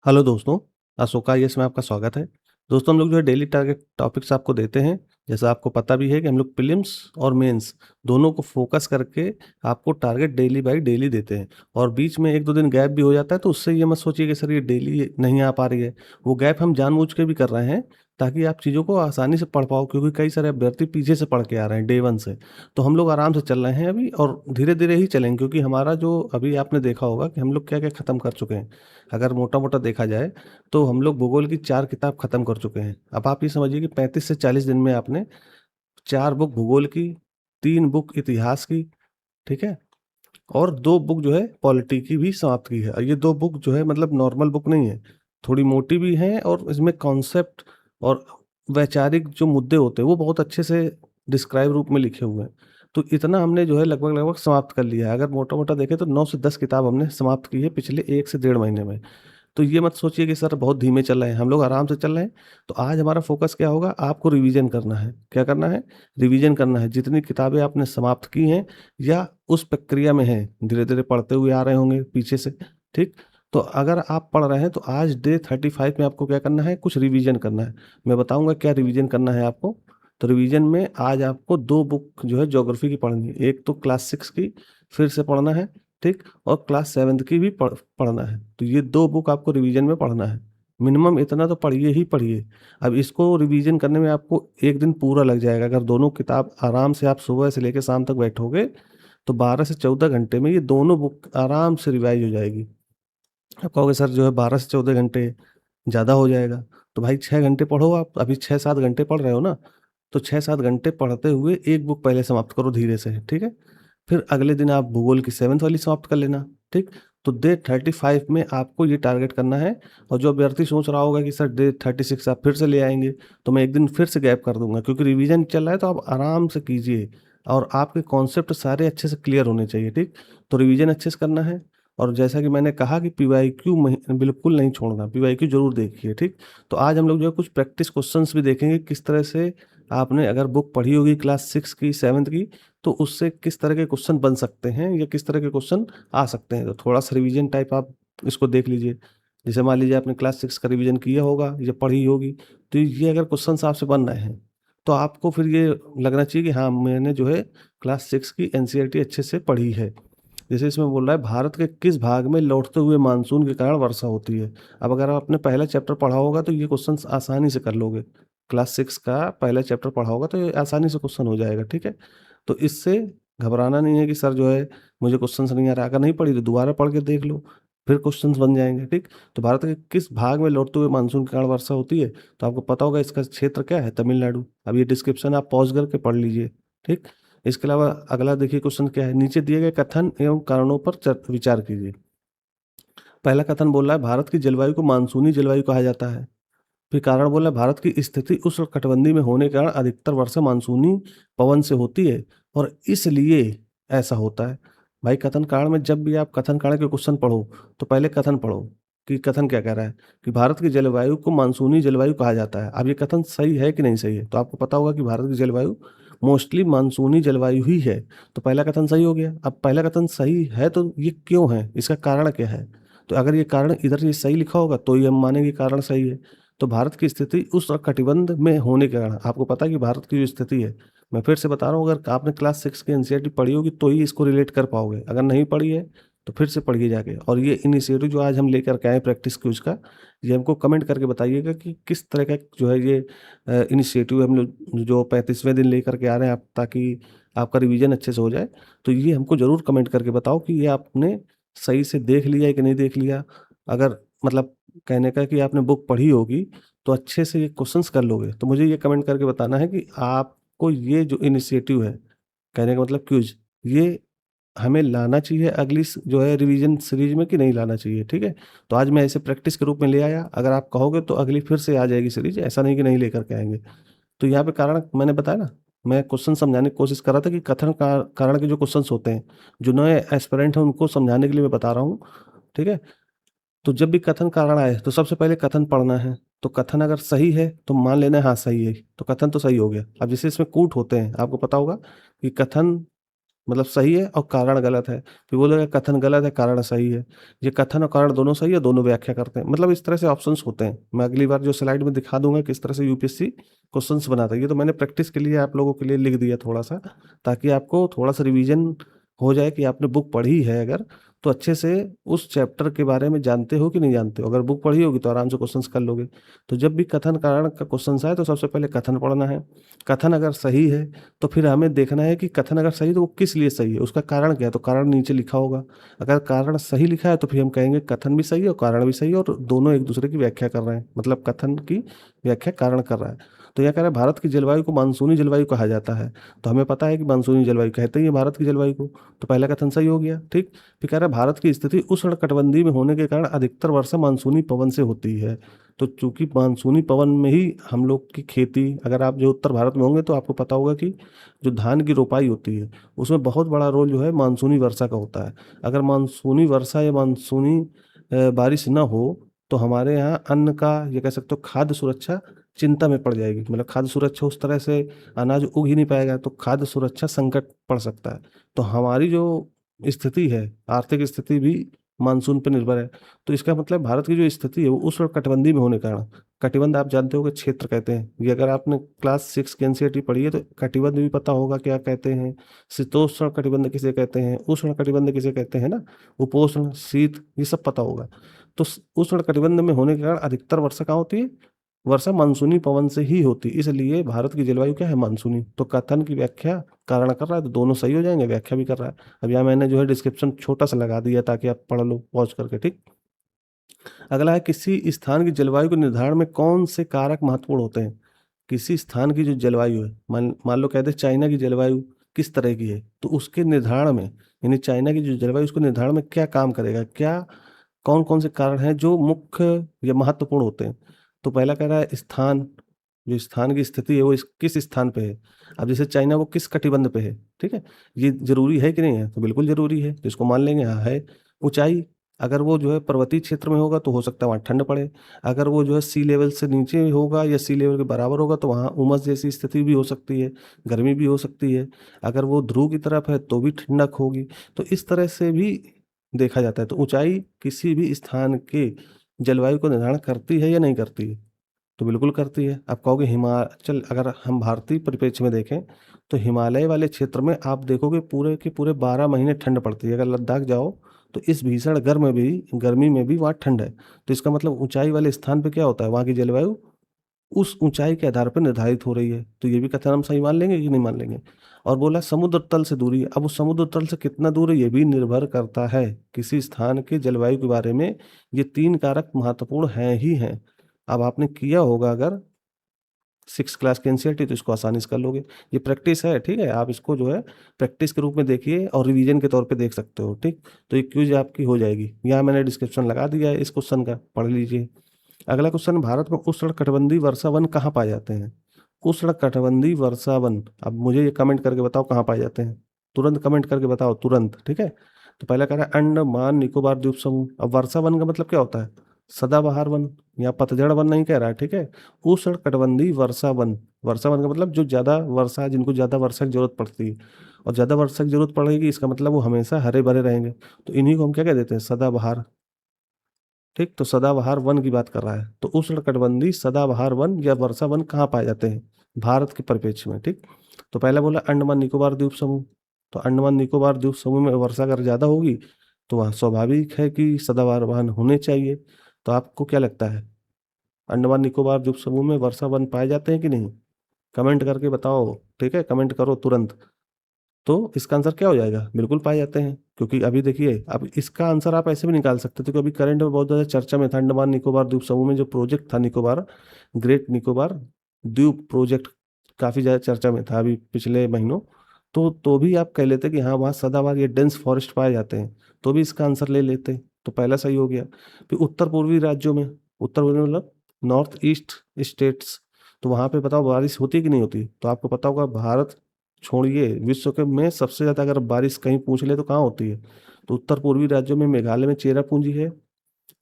Hello दोस्तों, Ashoka IAS में आपका स्वागत है। दोस्तों, हम लोग जो है डेली टारगेट टॉपिक्स आपको देते हैं। जैसा आपको पता भी है कि हम लोग प्रीलिम्स और मेंस दोनों को फोकस करके आपको टारगेट डेली बाय डेली देते हैं। और बीच में 1-2 दिन गैप भी हो जाता है, तो उससे ये मत सोचिए कि सर ये डेली नहीं आ पा रही है। वो गैप हम जानबूझ के भी कर रहे हैं ताकि आप चीज़ों को आसानी से पढ़ पाओ, क्योंकि कई सारे अभ्यर्थी पीछे से पढ़ के आ रहे हैं डे 1 से। तो हम लोग आराम से चल रहे हैं अभी, और धीरे-धीरे ही चलेंगे, क्योंकि हमारा जो अभी आपने देखा होगा कि हम लोग क्या-क्या खत्म कर चुके हैं। अगर मोटा-मोटा देखा जाए तो हम लोग भूगोल की 4 किताब खत्म कर चुके हैं। अब आप ये समझिए कि 35 से 40 दिन में आपने 4 बुक भूगोल की, 3 बुक इतिहास की, ठीक है? और 2 बुक जो है पॉलिटी की भी समाप्त की है। और ये 2 बुक जो है मतलब नॉर्मल बुक नहीं है, थोड़ी मोटी भी हैं, और इसमें कॉन्सेप्ट और वैचारिक जो मुद्दे होते हैं वो बहुत अच्छे से डिस्क्राइब रूप में लिखे हुए हैं। तो इतना हमने जो है लगभग-लगभग समाप्त कर लिया है। अगर मोटा-मोटा देखें तो 9 से 10 किताब हमने समाप्त की है पिछले 1 से डेढ़ महीने में। तो ये मत सोचिए कि सर बहुत धीमे चल रहे हैं, हम लोग आराम से चल रहे हैं। तो आज हमारा फ़ोकस क्या होगा, आपको रिवीजन करना है। क्या करना है? रिवीजन करना है। जितनी किताबें आपने समाप्त की हैं या उस प्रक्रिया में हैं, धीरे-धीरे पढ़ते हुए आ रहे होंगे पीछे से, ठीक? तो अगर आप पढ़ रहे हैं तो आज डे 35 में आपको क्या करना है, कुछ रिवीजन करना है। मैं बताऊँगा क्या रिवीजन करना है आपको। तो रिवीजन में आज आपको 2 बुक जो है ज्योग्राफी की पढ़नी है। एक तो क्लास 6 की फिर से पढ़ना है, ठीक? और क्लास 7th की भी पढ़ना है। तो ये 2 बुक आपको रिवीजन में पढ़ना है। मिनिमम इतना तो पढ़िए ही पढ़िए। अब इसको रिवीजन करने में आपको 1 दिन पूरा लग जाएगा। अगर दोनों किताब आराम से आप सुबह से लेके शाम तक बैठोगे, तो 12 से 14 घंटे में ये दोनों बुक आराम से रिवाइज़ हो जाएगी। आप कहोगे सर जो है 12 से 14 घंटे ज़्यादा हो जाएगा। तो भाई 6 घंटे पढ़ो आप, अभी 6-7 घंटे पढ़ रहे हो ना, तो 6-7 घंटे पढ़ते हुए 1 बुक पहले समाप्त करो धीरे से, ठीक है? फिर अगले दिन आप भूगोल की 7th वाली समाप्त कर लेना, ठीक? तो डे 35 में आपको ये टारगेट करना है। और जो अभ्यर्थी सोच रहा होगा कि सर डे 36 आप फिर से ले आएँगे, तो मैं 1 दिन फिर से गैप कर दूँगा, क्योंकि रिवीजन चल रहा है तो आप आराम से कीजिए, और आपके कॉन्सेप्ट सारे अच्छे से क्लियर होने चाहिए, ठीक? तो रिवीजन अच्छे से करना है। और जैसा कि मैंने कहा कि पीवाईक्यू बिल्कुल नहीं छोड़ना, पीवाईक्यू ज़रूर देखिए, ठीक? तो आज हम लोग जो है कुछ प्रैक्टिस क्वेश्चंस भी देखेंगे, किस तरह से आपने अगर बुक पढ़ी होगी क्लास 6 की, 7th की, तो उससे किस तरह के क्वेश्चन बन सकते हैं या किस तरह के क्वेश्चन आ सकते हैं। तो थोड़ा-सा रिवीजन टाइप आप इसको देख लीजिए। जैसे मान लीजिए आपने क्लास 6 का रिवीजन किया होगा या पढ़ी होगी, तो ये अगर क्वेश्चन्स आपसे बन रहे हैं, तो आपको फिर ये लगना चाहिए कि हाँ, मैंने जो है क्लास 6 की एनसीईआरटी अच्छे से पढ़ी है। जैसे इसमें बोल रहा है, भारत के किस भाग में लौटते हुए मानसून के कारण वर्षा होती है? अब अगर आपने पहला चैप्टर पढ़ा होगा तो ये क्वेश्चंस आसानी से कर लोगे। क्लास 6 का पहला चैप्टर पढ़ा होगा तो ये आसानी से क्वेश्चन हो जाएगा, ठीक है? तो इससे घबराना नहीं है कि सर जो है मुझे क्वेश्चंस नहीं आ रहा। अगर नहीं पढ़ी तो दोबारा पढ़ के देख लो, फिर क्वेश्चंस बन जाएँगे, ठीक? तो भारत के किस भाग में लौटते हुए मानसून के कारण वर्षा होती है? तो आपको पता होगा इसका क्षेत्र क्या है, तमिलनाडु। अब ये डिस्क्रिप्शन आप पॉज़ करके पढ़ लीजिए, ठीक? इसके अलावा अगला देखिए क्वेश्चन क्या है, नीचे दिए गए कथन एवं कारणों पर विचार कीजिए। पहला कथन बोल रहा है, भारत की जलवायु को मानसूनी जलवायु कहा जाता है। फिर कारण बोला, भारत की स्थिति उष्णकटिबंधीय में होने के कारण अधिकतर वर्षा मानसूनी पवन से होती है और इसलिए ऐसा होता है। भाई कथन कारण में जब भी आप कथन कारण के क्वेश्चन पढ़ो, तो पहले कथन पढ़ो कि कथन क्या कह रहा है, कि भारत की जलवायु को मानसूनी जलवायु कहा जाता है। अब ये कथन सही है कि नहीं सही है? तो आपको पता होगा कि भारत की जलवायु मोस्टली मानसूनी जलवायु ही है। तो पहला कथन सही हो गया। अब पहला कथन सही है तो ये क्यों है? इसका कारण क्या है? तो अगर ये कारण इधर ये सही लिखा होगा तो ही हम मानेंगे कारण सही है। तो भारत की स्थिति उष्णकटिबंध में होने के कारण, आपको पता है कि भारत की जो स्थिति है, मैं फिर से बता रहा हूँ, अगर आपने क्लास 6 की एनसीईआरटी पढ़ी होगी तो ही इसको रिलेट कर पाओगे। अगर नहीं पढ़ी है तो फिर से पढ़िए जाके। और ये इनिशिएटिव जो आज हम लेकर के आए प्रैक्टिस क्विज का, ये हमको कमेंट करके बताइएगा कि किस तरह का जो है ये इनिशिएटिव हम लोग जो 35वें दिन लेकर के आ रहे हैं, आप ताकि आपका रिवीजन अच्छे से हो जाए। तो ये हमको ज़रूर कमेंट करके बताओ कि ये आपने सही से देख लिया है कि नहीं देख लिया। अगर मतलब कहने का है कि आपने बुक पढ़ी होगी, तो अच्छे से ये क्वेश्चंस कर लोगे। तो मुझे ये कमेंट करके बताना है कि आपको ये जो इनिशिएटिव है, कहने का मतलब क्विज़, ये हमें लाना चाहिए अगली जो है रिवीजन सीरीज़ में कि नहीं लाना चाहिए, ठीक है? तो आज मैं इसे प्रैक्टिस के रूप में ले आया, अगर आप कहोगे तो अगली फिर से आ जाएगी सीरीज़, ऐसा नहीं कि नहीं लेकर के आएँगे। तो यहाँ पे कारण मैंने बताया ना, मैं क्वेश्चन समझाने की कोशिश कर रहा था कि कथन का कारण के जो क्वेश्चंस होते हैं, जो नए एस्पिरेंट हैं उनको समझाने के लिए मैं बता रहा हूँ, ठीक है? तो जब भी कथन कारण आए तो सबसे पहले कथन पढ़ना है। तो कथन अगर सही है तो मान लेना है हाँ सही है, तो कथन तो सही हो गया। अब जैसे इसमें कूट होते हैं, आपको पता होगा कि कथन मतलब सही है और कारण गलत है, फिर बोलेगा कथन गलत है, कारण सही है। ये कथन और कारण दोनों सही है, दोनों व्याख्या करते हैं। मतलब इस तरह से ऑप्शंस होते हैं। मैं अगली बार जो स्लाइड में दिखा दूंगा किस तरह से यूपीएससी क्वेश्चंस बनाता है। ये तो मैंने प्रैक्टिस के लिए आप लोगों के लिए लिख दिया थोड़ा सा, ताकि आपको थोड़ा सा रिवीजन हो जाए कि आपने बुक पढ़ी है अगर, तो अच्छे से उस चैप्टर के बारे में जानते हो कि नहीं जानते हो। अगर बुक पढ़ी होगी तो आराम से क्वेश्चंस कर लोगे। तो जब भी कथन कारण का क्वेश्चन आए तो सबसे पहले कथन पढ़ना है। कथन अगर सही है तो फिर हमें देखना है कि कथन अगर सही है तो वो किस लिए सही है, उसका कारण क्या है, तो कारण नीचे लिखा होगा। अगर कारण सही लिखा है तो फिर हम कहेंगे कथन भी सही है और कारण भी सही है, और दोनों एक दूसरे की व्याख्या कर रहे हैं, मतलब कथन की व्याख्या कारण कर रहा है। तो यह कह रहा है भारत की जलवायु को मानसूनी जलवायु कहा जाता है। तो हमें पता है कि मानसूनी जलवायु कहते ही है भारत की जलवायु को, तो पहला कथन सही हो गया। ठीक, फिर कह रहा है भारत की स्थिति उष्णकटिबंधीय में होने के कारण अधिकतर वर्षा मानसूनी पवन से होती है। तो चूंकि मानसूनी पवन में ही हम लोग की खेती, अगर आप जो उत्तर भारत में होंगे तो आपको पता होगा कि जो धान की रोपाई होती है उसमें बहुत बड़ा रोल जो है मानसूनी वर्षा का होता है। अगर मानसूनी वर्षा या मानसूनी बारिश ना हो तो हमारे यहाँ अन्न का, ये कह सकते हो खाद्य सुरक्षा चिंता में पड़ जाएगी। मतलब खाद्य सुरक्षा उस तरह से अनाज उग ही नहीं पाएगा, तो खाद्य सुरक्षा संकट पड़ सकता है। तो हमारी जो स्थिति है, आर्थिक स्थिति भी मानसून पर निर्भर है। तो इसका मतलब भारत की जो स्थिति है वो उष्ण कटिबंधीय में होने के कारण, कटिबंध आप जानते हो कि क्षेत्र कहते हैं, ये अगर आपने क्लास 6 की एनसीईआरटी पढ़ी है तो कटिबंध भी पता होगा क्या कहते हैं। शीतोष्ण कटिबंध किसे कहते हैं, उष्ण कटिबंध किसे कहते हैं ना, उपोष्ण, शीत, ये सब पता होगा। तो उष्ण कटिबंध में होने के कारण अधिकतर वर्षा कहाँ होती है, वर्षा मानसूनी पवन से ही होती है, इसलिए भारत की जलवायु क्या है, मानसूनी। तो कथन की व्याख्या कारण कर रहा है तो दोनों सही हो जाएंगे, व्याख्या भी कर रहा है। अब यहाँ मैंने जो है डिस्क्रिप्शन छोटा सा लगा दिया ताकि आप पढ़ लो पॉज करके। ठीक, अगला है किसी स्थान की जलवायु के निर्धारण में कौन से कारक महत्वपूर्ण होते हैं। किसी स्थान की जो जलवायु है, मान मान लो कहते हैं चाइना की जलवायु किस तरह की है, तो उसके निर्धारण में, यानी चाइना की जो जलवायु उसके निर्धारण में क्या काम करेगा, क्या कौन कौन से कारण हैं जो मुख्य या महत्वपूर्ण होते हैं। तो पहला कह रहा है स्थान, जो स्थान की स्थिति है वो किस स्थान पे है। अब जैसे चाइना वो किस कटिबंध पे है, ठीक है, ये जरूरी है कि नहीं है, तो बिल्कुल जरूरी है, तो इसको मान लेंगे हाँ है। ऊंचाई, अगर वो जो है पर्वतीय क्षेत्र में होगा तो हो सकता है वहाँ ठंड पड़े। अगर वो जो है सी लेवल से नीचे होगा या सी लेवल के बराबर होगा तो वहाँ उमस जैसी स्थिति भी हो सकती है, गर्मी भी हो सकती है। अगर वो ध्रुव की तरफ है तो भी ठंडक होगी। तो इस तरह से भी देखा जाता है। तो ऊंचाई किसी भी स्थान के जलवायु को निर्धारण करती है या नहीं करती है, तो बिल्कुल करती है। आप कहोगे हिमाचल, अगर हम भारतीय परिप्रेक्ष्य में देखें तो हिमालय वाले क्षेत्र में आप देखोगे पूरे के पूरे 12 महीने ठंड पड़ती है। अगर लद्दाख जाओ तो इस भीषण गर्मी में भी वहाँ ठंड है। तो इसका मतलब ऊंचाई वाले स्थान पे क्या होता है, वहाँ की जलवायु उस ऊंचाई के आधार पर निर्धारित हो रही है। तो ये भी कथन हम सही मान लेंगे कि नहीं मान लेंगे। और बोला समुद्र तल से दूरी, अब उस समुद्र तल से कितना दूर है ये भी निर्भर करता है किसी स्थान के जलवायु के बारे में। ये तीन कारक महत्वपूर्ण हैं ही हैं। अब आपने किया होगा अगर 6 क्लास की एनसीईआरटी तो इसको आसानी से कर लोगे। ये प्रैक्टिस है, ठीक है, आप इसको जो है प्रैक्टिस के रूप में देखिए और रिवीजन के तौर पे देख सकते हो। ठीक, तो ये क्विज आपकी हो जाएगी। यहाँ मैंने डिस्क्रिप्शन लगा दिया है इस क्वेश्चन का, पढ़ लीजिए। अगला क्वेश्चन, भारत में उष्णकटिबंधीय वर्षा वन कहाँ पाए जाते हैं। उष्णकटिबंधीय वर्षा वन, अब मुझे ये कमेंट करके बताओ कहाँ पाए जाते हैं, तुरंत कमेंट करके बताओ तुरंत। ठीक है, तो पहला कह रहा है अंडमान निकोबार द्वीप समूह। अब वर्षा वन का मतलब क्या होता है, सदाबहार वन या पतझड़ वन नहीं कह रहा है, ठीक है, उष्णकटिबंधीय वर्षा वन। वर्षा वन का मतलब जो ज्यादा वर्षा, जिनको ज्यादा वर्षा की जरूरत पड़ती है, और ज्यादा वर्षा की जरूरत पड़ेगी इसका मतलब वो हमेशा हरे भरे रहेंगे, तो इन्हीं को हम क्या कह देते हैं, सदाबहार। ठीक, तो सदाबहार वन की बात कर रहा है। तो उष्णकटिबंधीय सदाबहार वन या वर्षा वन कहाँ पाए जाते हैं भारत के परिप्रेक्ष्य में। ठीक, तो पहला बोला अंडमान निकोबार द्वीप समूह। तो अंडमान निकोबार द्वीप समूह में वर्षा अगर ज्यादा होगी तो वहाँ स्वाभाविक है कि सदाबहार वन होने चाहिए। तो आपको क्या लगता है, अंडमान निकोबार द्वीप समूह में वर्षा वन पाए जाते हैं कि नहीं, कमेंट करके बताओ। ठीक है, कमेंट करो तुरंत। तो इसका आंसर क्या हो जाएगा, बिल्कुल पाए जाते हैं। क्योंकि अभी देखिए, अब इसका आंसर आप ऐसे भी निकाल सकते थे, क्योंकि अभी करंट में बहुत ज़्यादा चर्चा में था अंडमान निकोबार द्वीप समूह में जो प्रोजेक्ट था निकोबार, ग्रेट निकोबार द्वीप प्रोजेक्ट, काफ़ी ज़्यादा चर्चा में था अभी पिछले महीनों। तो भी आप कह लेते कि हाँ वहाँ सदाबहार ये डेंस फॉरेस्ट पाए जाते हैं, तो भी इसका आंसर ले लेते। तो पहला सही हो गया। फिर उत्तर पूर्वी राज्यों में, उत्तर पूर्वी मतलब नॉर्थ ईस्ट स्टेट्स, तो वहाँ पे बताओ बारिश होती है कि नहीं होती। तो आपको पता होगा भारत छोड़िए, विश्व के में सबसे ज्यादा अगर बारिश कहीं पूछ ले तो कहाँ होती है, तो उत्तर पूर्वी राज्यों में मेघालय में चेरापूंजी है।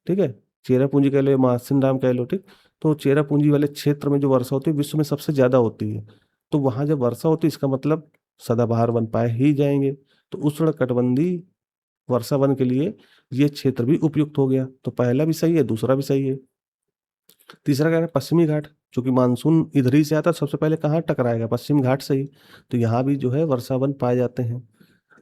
ठीक है, चेरापूंजी कह लो या मासिन राम कह लो। ठीक, तो चेरापूंजी वाले क्षेत्र में जो वर्षा होती है विश्व में सबसे ज्यादा होती है। तो वहां जब वर्षा होती है इसका मतलब सदाबहार वन पाए ही जाएंगे। तो उष्णकटिबंधीय वर्षा वन के लिए ये क्षेत्र भी उपयुक्त हो गया। तो पहला भी सही है, दूसरा भी सही है। तीसरा कह रहा है पश्चिमी घाट, चूंकि मानसून इधर ही से आता है, सबसे पहले कहाँ टकराएगा, पश्चिम घाट से ही। तो यहाँ भी जो है वर्षा वन पाए जाते हैं।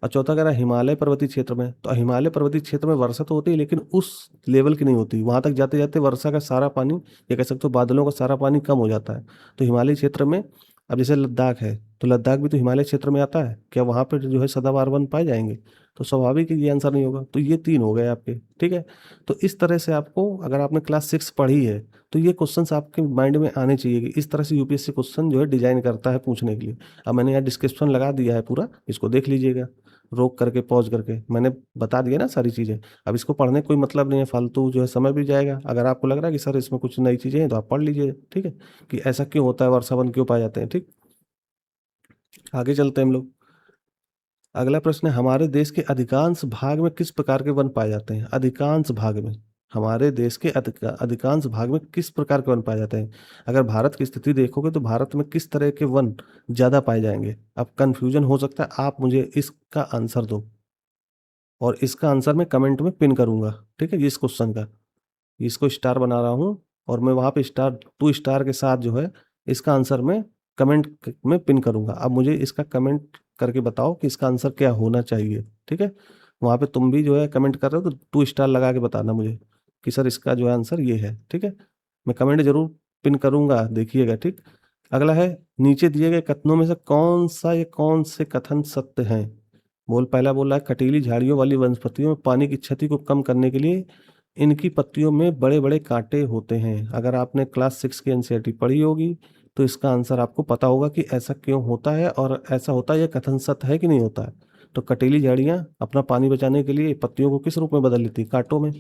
और चौथा कह रहा है हिमालय पर्वतीय क्षेत्र में। तो हिमालय पर्वतीय क्षेत्र में वर्षा तो होती है, लेकिन उस लेवल की नहीं होती। वहां तक जाते जाते वर्षा का सारा पानी, या कह सकते हो बादलों का सारा पानी कम हो जाता है। तो हिमालय क्षेत्र में, अब जैसे लद्दाख है, तो लद्दाख भी तो हिमालय क्षेत्र में आता है, क्या वहां पर जो है सदाबहार वन पाए जाएंगे? तो स्वाभाविक है ये आंसर नहीं होगा। तो ये 3 हो गए आपके, ठीक है। तो इस तरह से आपको, अगर आपने क्लास 6 पढ़ी है, तो ये क्वेश्चंस आपके माइंड में आने चाहिए कि इस तरह से यूपीएससी क्वेश्चन जो है डिजाइन करता है पूछने के लिए। अब मैंने यहाँ डिस्क्रिप्शन लगा दिया है पूरा, इसको देख लीजिएगा, रोक करके पॉज करके मैंने बता दिया ना सारी चीज़ें। अब इसको पढ़ने का कोई मतलब नहीं है, फालतू जो है समय भी जाएगा। अगर आपको लग रहा है कि सर इसमें कुछ नई चीज़ें हैं, तो आप पढ़ लीजिए, ठीक है, कि ऐसा क्यों होता है, वर्षा वन क्यों पाए जाते हैं, ठीक। आगे चलते हैं हम लोग। अगला प्रश्न है, हमारे देश के अधिकांश भाग में किस प्रकार के वन पाए जाते हैं? अधिकांश भाग में, हमारे देश के अधिकांश भाग में किस प्रकार के वन पाए जाते हैं? अगर भारत की स्थिति देखोगे तो भारत में किस तरह के वन ज्यादा पाए जाएंगे? अब कंफ्यूजन हो सकता है, आप मुझे इसका आंसर दो, और इसका आंसर मैं कमेंट में पिन करूंगा, ठीक है, इस क्वेश्चन का। इसको स्टार बना रहा हूँ, और मैं वहां पे स्टार 2 स्टार के साथ जो है इसका आंसर मैं कमेंट में पिन करूंगा। अब मुझे इसका कमेंट करके बताओ कि इसका आंसर क्या होना चाहिए, ठीक है। वहां पे तुम भी जो है कमेंट कर रहे हो, तो 2 स्टार लगा के बताना मुझे कि सर इसका जो है आंसर ये है, ठीक है। मैं कमेंट जरूर पिन करूंगा, देखिएगा, ठीक। अगला है, नीचे दिए गए कथनों में से कौन सा या कौन से कथन सत्य हैं? पहला बोला है, कटीली झाड़ियों वाली वनस्पतियों में पानी की क्षति को कम करने के लिए इनकी पत्तियों में बड़े बड़े कांटे होते हैं। अगर आपने क्लास 6 की एनसीईआरटी पढ़ी होगी, तो इसका आंसर आपको पता होगा कि ऐसा क्यों होता है, और ऐसा होता है, यह कथन सत्य है कि नहीं होता है। तो कटीली झाड़ियां अपना पानी बचाने के लिए पत्तियों को किस रूप में बदल लेती है? कांटों में।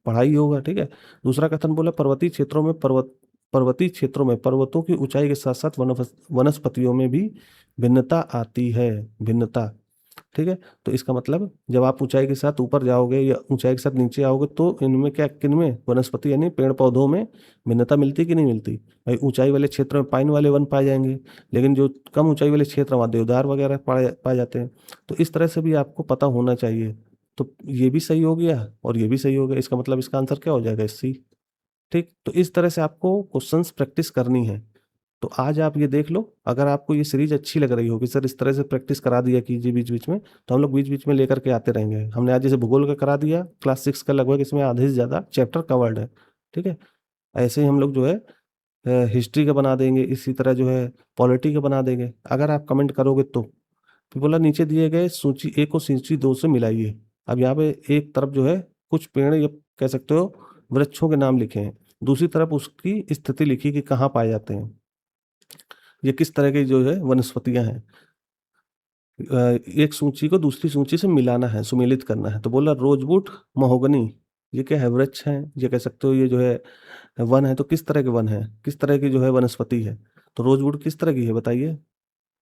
पढ़ाई होगा, ठीक है। दूसरा कथन बोला, पर्वतीय क्षेत्रों में पर्वतों की ऊंचाई के साथ साथ वनस्पतियों में भी भिन्नता आती है। भिन्नता, ठीक है। तो इसका मतलब, जब आप ऊंचाई के साथ ऊपर जाओगे या ऊंचाई के साथ नीचे आओगे, तो इनमें क्या, किनमें, वनस्पति यानी पेड़ पौधों में भिन्नता मिलती कि नहीं मिलती? भाई ऊंचाई वाले क्षेत्र में पाइन वाले वन पाए जाएंगे, लेकिन जो कम ऊंचाई वाले क्षेत्र, वहाँ देवदार वगैरह पाए जाते हैं। तो इस तरह से भी आपको पता होना चाहिए। तो ये भी सही हो गया और ये भी सही हो गया, इसका मतलब इसका आंसर क्या हो जाएगा? सी, ठीक। तो इस तरह से आपको क्वेश्चंस प्रैक्टिस करनी है। तो आज आप ये देख लो, अगर आपको ये सीरीज अच्छी लग रही होगी, सर इस तरह से प्रैक्टिस करा दिया कीजिए बीच बीच में, तो हम लोग बीच बीच में लेकर के आते रहेंगे। हमने आज जैसे भूगोल का करा दिया, क्लास 6 का लगभग इसमें आधे से ज़्यादा चैप्टर कवर्ड है, ठीक है। ऐसे ही हम लोग जो है हिस्ट्री का बना देंगे, इसी तरह जो है पॉलिटी का बना देंगे, अगर आप कमेंट करोगे तो। फिर बोला, नीचे दिए गए सूची 1 को सूची 2 से मिलाइए। अब यहाँ पे एक तरफ जो है कुछ पेड़, ये कह सकते हो वृक्षों के नाम लिखे हैं, दूसरी तरफ उसकी स्थिति लिखी कि कहाँ पाए जाते हैं, ये किस तरह की जो है वनस्पतियां हैं। एक सूची को दूसरी सूची से मिलाना है, सुमेलित करना है। तो बोला, रोजवुड, महोगनी, ये क्या है? वृक्ष हैं, ये कह सकते हो ये जो है वन है। तो किस तरह के वन है, किस तरह की जो है वनस्पति है? तो रोजवुड किस तरह की है बताइए?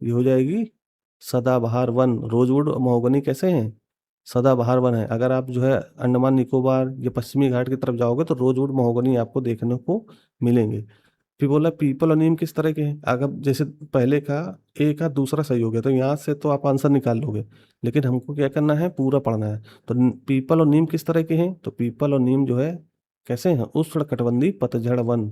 ये हो जाएगी सदाबहार वन। रोजवुड और महोगनी कैसे हैं? सदाबहार वन है। अगर आप जो है अंडमान निकोबार या पश्चिमी घाट की तरफ जाओगे, तो रोजवुड महोगनी आपको देखने को मिलेंगे। फिर बोला, पीपल और नीम किस तरह के हैं? अगर जैसे पहले का ए का दूसरा सही हो गया, तो यहाँ से तो आप आंसर निकाल लोगे, लेकिन हमको क्या करना है, पूरा पढ़ना है। तो पीपल और नीम किस तरह के हैं? तो पीपल और नीम जो है कैसे हैं? उष्णकटिबंधीय पतझड़ वन,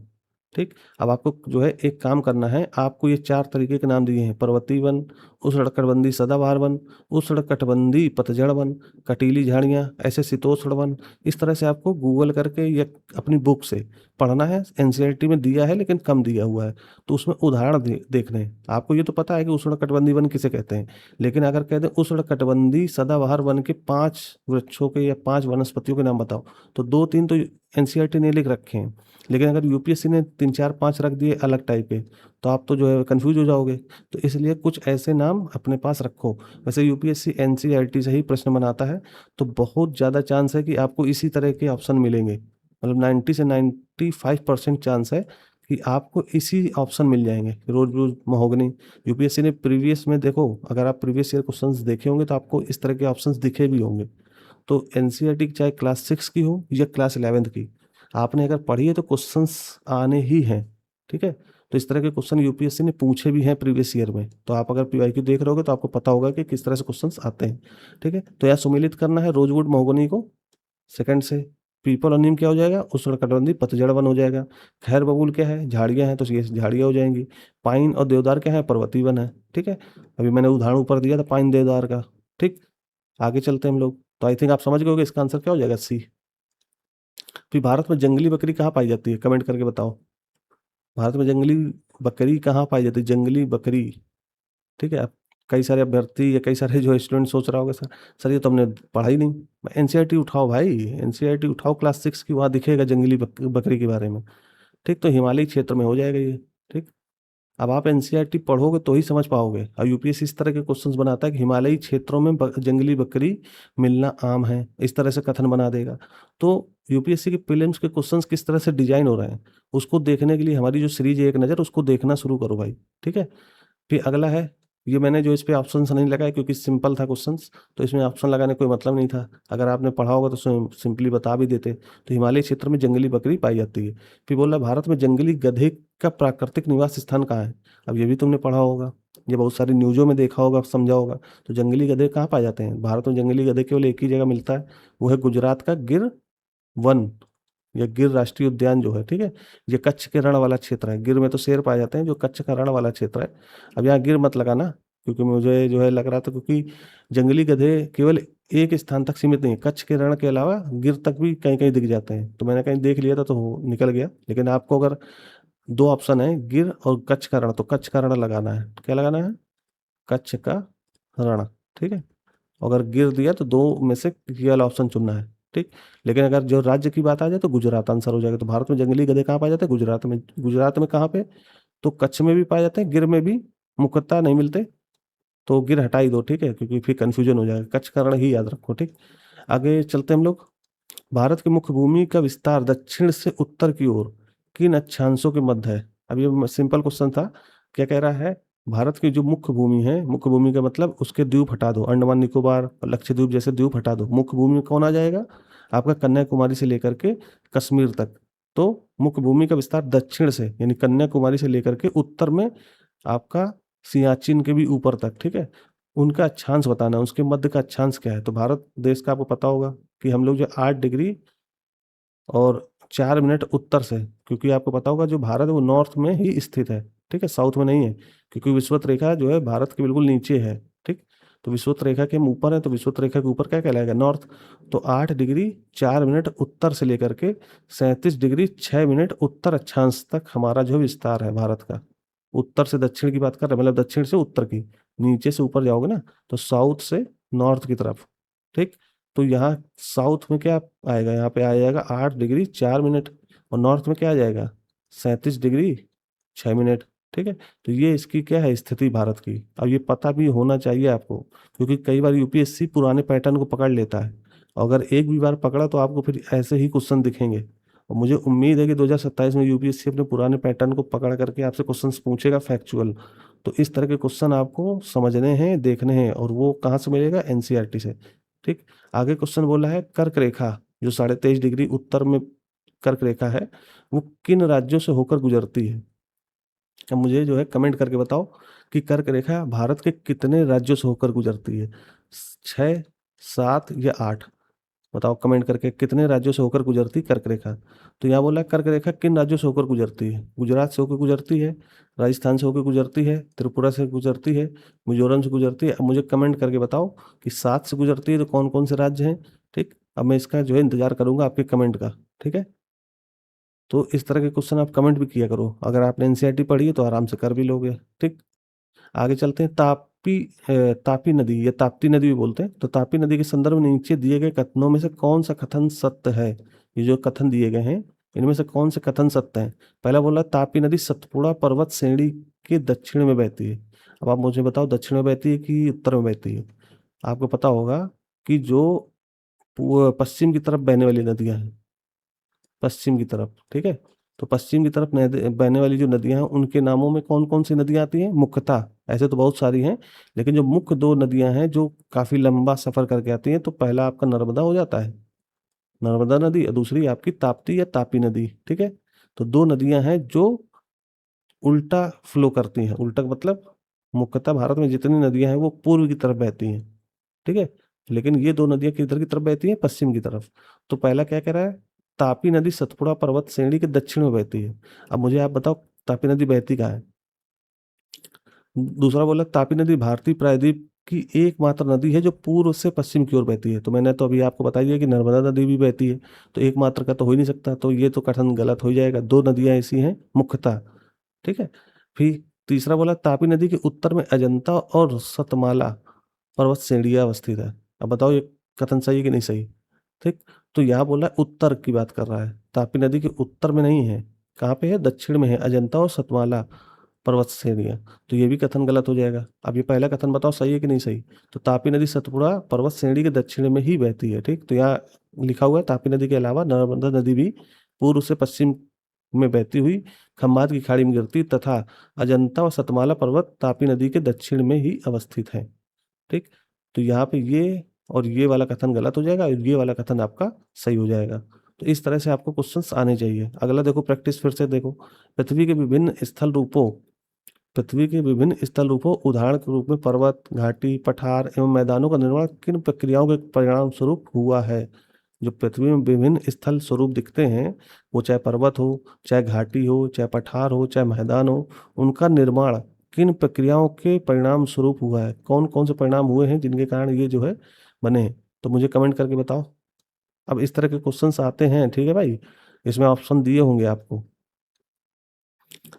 ठीक। अब आपको जो है एक काम करना है, आपको ये 4 तरीके के नाम दिए हैं, पर्वतीय वन, उष्णकटिबंधीय सदाबहार वन, उष्णकटिबंधीय पतझड़ वन, कटीली झाड़ियाँ, ऐसे शीतोष्ण वन। इस तरह से आपको गूगल करके या अपनी बुक से पढ़ना है। एनसीईआरटी में दिया है लेकिन कम दिया हुआ है, तो उसमें उदाहरण देखने हैं। आपको ये तो पता है कि उष्णकटिबंधीय वन किसे कहते हैं, लेकिन अगर कहते हैं उष्णकटिबंधीय सदाबहार वन के 5 वृक्षों के या 5 वनस्पतियों के नाम बताओ, तो 2-3 तो एनसीईआरटी ने लिख रखे हैं। लेकिन अगर यूपीएससी ने 3-4-5 रख दिए अलग टाइप के, तो आप तो जो है कंफ्यूज हो जाओगे। तो इसलिए कुछ ऐसे नाम अपने पास रखो। वैसे यूपीएससी एनसीईआरटी से ही प्रश्न बनाता है, तो बहुत ज़्यादा चांस है कि आपको इसी तरह के ऑप्शन मिलेंगे। मतलब 90 से 95% चांस है कि आपको इसी ऑप्शन मिल जाएंगे, रोज रोज महोगनी। यूपीएससी ने प्रीवियस में देखो, अगर आप प्रीवियस ईयर क्वेश्चंस देखे होंगे, तो आपको इस तरह के ऑप्शंस दिखे भी होंगे। तो एनसीईआरटी चाहे क्लास 6 की हो या क्लास 11th की, आपने अगर पढ़ी है तो क्वेश्चंस आने ही हैं, ठीक है। तो इस तरह के क्वेश्चन यूपीएससी ने पूछे भी हैं प्रीवियस ईयर में। तो आप अगर पीवाईक्यू देख रहे होगे तो आपको पता होगा कि किस तरह से क्वेश्चंस आते हैं। ठीक है, तो यहाँ सुमेलित करना है रोजवुड महोगनी को सेकंड से। पीपल और नीम क्या हो जाएगा, उष्णकटिबंधीय पतझड़ वन हो जाएगा। खैर बबूल क्या है, झाड़ियाँ हैं, तो ये झाड़ियाँ हो जाएंगी। पाइन और देवदार क्या है, पर्वतीय वन है। ठीक है, अभी मैंने उदाहरण ऊपर दिया था पाइन देवदार का। ठीक, आगे चलते हैं हम लोग। तो आई थिंक आप समझ गए होंगे इसका आंसर क्या हो जाएगा, सी। फिर भारत में जंगली बकरी कहाँ पाई जाती है, कमेंट करके बताओ। भारत में जंगली बकरी कहाँ पाई जाती है, जंगली बकरी। ठीक है, अब कई सारे अभ्यर्थी या कई सारे जो स्टूडेंट सोच रहा होगा, सर ये तो हमने पढ़ा ही नहीं। एनसीईआरटी उठाओ भाई, एनसीईआरटी उठाओ क्लास 6 की, वहाँ दिखेगा जंगली बकरी के बारे में। ठीक, तो हिमालयी क्षेत्र में हो जाएगा ये। ठीक, अब आप एनसीईआरटी पढ़ोगे तो ही समझ पाओगे। अब यूपीएससी इस तरह के क्वेश्चंस बनाता है कि हिमालयी क्षेत्रों में जंगली बकरी मिलना आम है, इस तरह से कथन बना देगा। तो यूपीएससी के प्रीलिम्स के क्वेश्चंस किस तरह से डिजाइन हो रहे हैं, उसको देखने के लिए हमारी जो सीरीज है एक नज़र, उसको देखना शुरू करो भाई। ठीक है, फिर अगला है, ये मैंने जो इस पे ऑप्शंस नहीं लगाए क्योंकि सिंपल था क्वेश्चंस, तो इसमें ऑप्शन लगाने कोई मतलब नहीं था। अगर आपने पढ़ा होगा तो सिंपली बता भी देते। तो हिमालय क्षेत्र में जंगली बकरी पाई जाती है। फिर बोला भारत में जंगली गधे का प्राकृतिक निवास स्थान कहाँ है। अब ये भी तुमने पढ़ा होगा, ये बहुत सारी न्यूज़ों में देखा होगा, समझा होगा। तो जंगली गधे कहाँ पाए जाते हैं, भारत में जंगली गधे केवल एक ही जगह मिलता है, वो है गुजरात का गिर वन या गिर राष्ट्रीय उद्यान जो है। ठीक है, ये कच्छ के रण वाला क्षेत्र है। गिर में तो शेर पाए जाते हैं, जो कच्छ का रण वाला क्षेत्र है। अब यहाँ गिर मत लगाना, क्योंकि मुझे जो है लग रहा था, क्योंकि जंगली गधे केवल एक स्थान तक सीमित नहीं है, कच्छ के रण के अलावा गिर तक भी कहीं कहीं दिख जाते हैं। तो मैंने कहीं देख लिया था तो निकल गया। लेकिन आपको अगर दो ऑप्शन है, गिर और कच्छ का रण, तो कच्छ का रण लगाना है। क्या लगाना है, कच्छ का रण। ठीक है, अगर गिर दिया तो दो में से ये वाला ऑप्शन चुनना है। ठीक, लेकिन अगर जो राज्य की बात आ जाए तो गुजरात आंसर हो जाएगा। तो भारत में जंगली गधे कहाँ पाए जाते हैं, गुजरात में। गुजरात में कहाँ पे, तो कच्छ में भी पाए जाते हैं, गिर में भी मुकद्दर नहीं मिलते। तो गिर हटा ही दो, ठीक है, क्योंकि फिर कंफ्यूजन हो जाएगा। कच्छ का रण ही याद रखो। ठीक, आगे चलते हैं हम लोग। भारत की मुख्य भूमि का विस्तार दक्षिण से उत्तर की ओर किन अक्षांशों के मध्य है। अब ये सिंपल क्वेश्चन था। क्या कह रहा है, भारत की जो मुख्य भूमि है, मुख्य भूमि का मतलब उसके द्वीप हटा दो, अंडमान निकोबार और लक्षद्वीप जैसे द्वीप हटा दो। मुख्य भूमि में कौन आ जाएगा, आपका कन्याकुमारी से लेकर के कश्मीर तक। तो मुख्य भूमि का विस्तार दक्षिण से यानी कन्याकुमारी से लेकर के उत्तर में आपका सियाचिन के भी ऊपर तक। ठीक है, उनका अक्षांश बताना है, उसके मध्य का अक्षांश क्या है। तो भारत देश का आपको पता होगा कि हम लोग जो 8 डिग्री और 4 मिनट उत्तर से, क्योंकि आपको पता होगा जो भारत है वो नॉर्थ में ही स्थित है। ठीक है, साउथ में नहीं है, क्योंकि विषुवत रेखा जो है भारत के बिल्कुल नीचे है। ठीक, तो विषुवत रेखा के हम ऊपर है, तो विषुवत रेखा के ऊपर क्या कहलाएगा, नॉर्थ। तो 8 डिग्री 4 मिनट उत्तर से लेकर के 37 डिग्री 6 मिनट उत्तर अक्षांश तक हमारा जो विस्तार है भारत का। उत्तर से दक्षिण की बात कर रहे हैं, मतलब दक्षिण से उत्तर की। नीचे से ऊपर जाओगे ना तो साउथ से नॉर्थ की तरफ। ठीक, तो यहाँ साउथ में क्या आएगा, यहाँ पे आ जाएगा 8 डिग्री 4 मिनट, और नॉर्थ में क्या आ जाएगा 37 डिग्री 6 मिनट। ठीक है, तो ये इसकी क्या है स्थिति भारत की। अब ये पता भी होना चाहिए आपको, क्योंकि कई बार यूपीएससी पुराने पैटर्न को पकड़ लेता है। अगर एक भी बार पकड़ा तो आपको फिर ऐसे ही क्वेश्चन दिखेंगे। और मुझे उम्मीद है कि 2027 में यूपीएससी अपने पुराने पैटर्न को पकड़ करके आपसे क्वेश्चंस पूछेगा फैक्चुअल। तो इस तरह के क्वेश्चन आपको समझने हैं, देखने हैं, और वो कहाँ से मिलेगा, एनसीईआरटी से। ठीक, आगे क्वेश्चन बोला है कर्क रेखा, जो 23.5 डिग्री उत्तर में कर्क रेखा है, वो किन राज्यों से होकर गुजरती है। अब मुझे जो है कमेंट करके बताओ कि कर्क रेखा भारत के कितने राज्यों से होकर गुजरती है, 6, 7 या 8। बताओ कमेंट करके, कितने राज्यों से होकर गुजरती कर्क रेखा। तो यहाँ बोला कर्क रेखा किन राज्यों से होकर गुजरती है, गुजरात से होकर गुजरती है, राजस्थान से होकर गुजरती है, त्रिपुरा से गुजरती है, मिजोरम से गुजरती है। अब मुझे कमेंट करके बताओ कि 7 से गुजरती है तो कौन कौन से राज्य हैं। ठीक, अब मैं इसका जो है इंतजार करूंगा आपके कमेंट का। ठीक है, तो इस तरह के क्वेश्चन आप कमेंट भी किया करो। अगर आपने एनसीईआरटी पढ़ी है तो आराम से कर भी लोगे। ठीक, आगे चलते हैं। तापी नदी या ताप्ती नदी भी बोलते हैं। तो तापी नदी के संदर्भ में नीचे दिए गए कथनों में से कौन सा कथन सत्य है। ये जो कथन दिए गए हैं इनमें से कौन से कथन सत्य हैं। पहला बोला तापी नदी सतपुड़ा पर्वत श्रेणी के दक्षिण में बहती है। अब आप मुझे बताओ दक्षिण में बहती है कि उत्तर में बहती है। आपको पता होगा कि जो पश्चिम की तरफ बहने वाली नदियां हैं, पश्चिम की तरफ, ठीक है, तो पश्चिम की तरफ बहने वाली जो नदियां हैं उनके नामों में कौन कौन सी नदियां आती हैं मुख्यतः। ऐसे तो बहुत सारी हैं, लेकिन जो मुख्य दो नदियां हैं जो काफी लंबा सफर करके आती हैं, तो पहला आपका नर्मदा हो जाता है, नर्मदा नदी, और दूसरी आपकी ताप्ती या तापी नदी। ठीक है, तो दो नदियां हैं जो उल्टा फ्लो करती हैं। उल्टा मतलब मुख्यतः भारत में जितनी नदियां हैं वो पूर्व की तरफ बहती हैं, ठीक है। लेकिन ये दो नदियां किधर की तरफ बहती हैं? पश्चिम की तरफ। तो पहला क्या कह रहा है? तापी नदी सतपुड़ा पर्वत श्रेणी के दक्षिण में बहती है। अब मुझे आप बताओ तापी नदी बहती कहाँ है? दूसरा बोला तापी नदी भारतीय प्रायद्वीप की एकमात्र नदी है जो पूर्व से पश्चिम की ओर बहती है। तो मैंने तो अभी आपको बताई है कि नर्मदा नदी भी बहती है, तो एकमात्र का तो हो ही नहीं सकता, तो ये तो कथन गलत हो जाएगा। दो नदियां ऐसी हैं मुख्यतः, ठीक है। फिर तीसरा बोला तापी नदी के उत्तर में अजंता और सतमाला पर्वत श्रेणियां अवस्थित है। अब बताओ ये कथन सही है कि नहीं सही? ठीक। तो यहाँ बोला है उत्तर की बात कर रहा है, तापी नदी के उत्तर में नहीं है। कहाँ पे है? दक्षिण में है, अजंता और सतमाला पर्वत श्रेणियां। तो ये भी कथन गलत हो जाएगा। अब ये पहला कथन बताओ सही है कि नहीं सही? तो तापी नदी सतपुड़ा पर्वत श्रेणी के दक्षिण में ही बहती है, ठीक। तो यहाँ लिखा हुआ है तापी नदी के अलावा नर्मदा नदी भी पूर्व से पश्चिम में बहती हुई खंभात की खाड़ी में गिरती तथा अजंता और सतमाला पर्वत तापी नदी के दक्षिण में ही अवस्थित है, ठीक। तो यहाँ पे ये और ये वाला कथन गलत हो जाएगा और ये वाला कथन आपका सही हो जाएगा। तो इस तरह से आपको क्वेश्चंस आने चाहिए। अगला देखो प्रैक्टिस फिर से देखो। पृथ्वी के विभिन्न स्थल रूपों पृथ्वी के विभिन्न स्थल रूपों उदाहरण के रूप में पर्वत, घाटी, पठार एवं मैदानों का निर्माण किन प्रक्रियाओं के परिणाम स्वरूप हुआ है? जो पृथ्वी में विभिन्न स्थल स्वरूप दिखते हैं, वो चाहे पर्वत हो, चाहे घाटी हो, चाहे पठार हो, चाहे मैदान हो, उनका निर्माण किन प्रक्रियाओं के परिणाम स्वरूप हुआ है? कौन कौन से परिणाम हुए हैं जिनके कारण ये जो है बने हैं? तो मुझे कमेंट करके बताओ। अब इस तरह के क्वेश्चंस आते हैं, ठीक है भाई। इसमें ऑप्शन दिए होंगे आपको।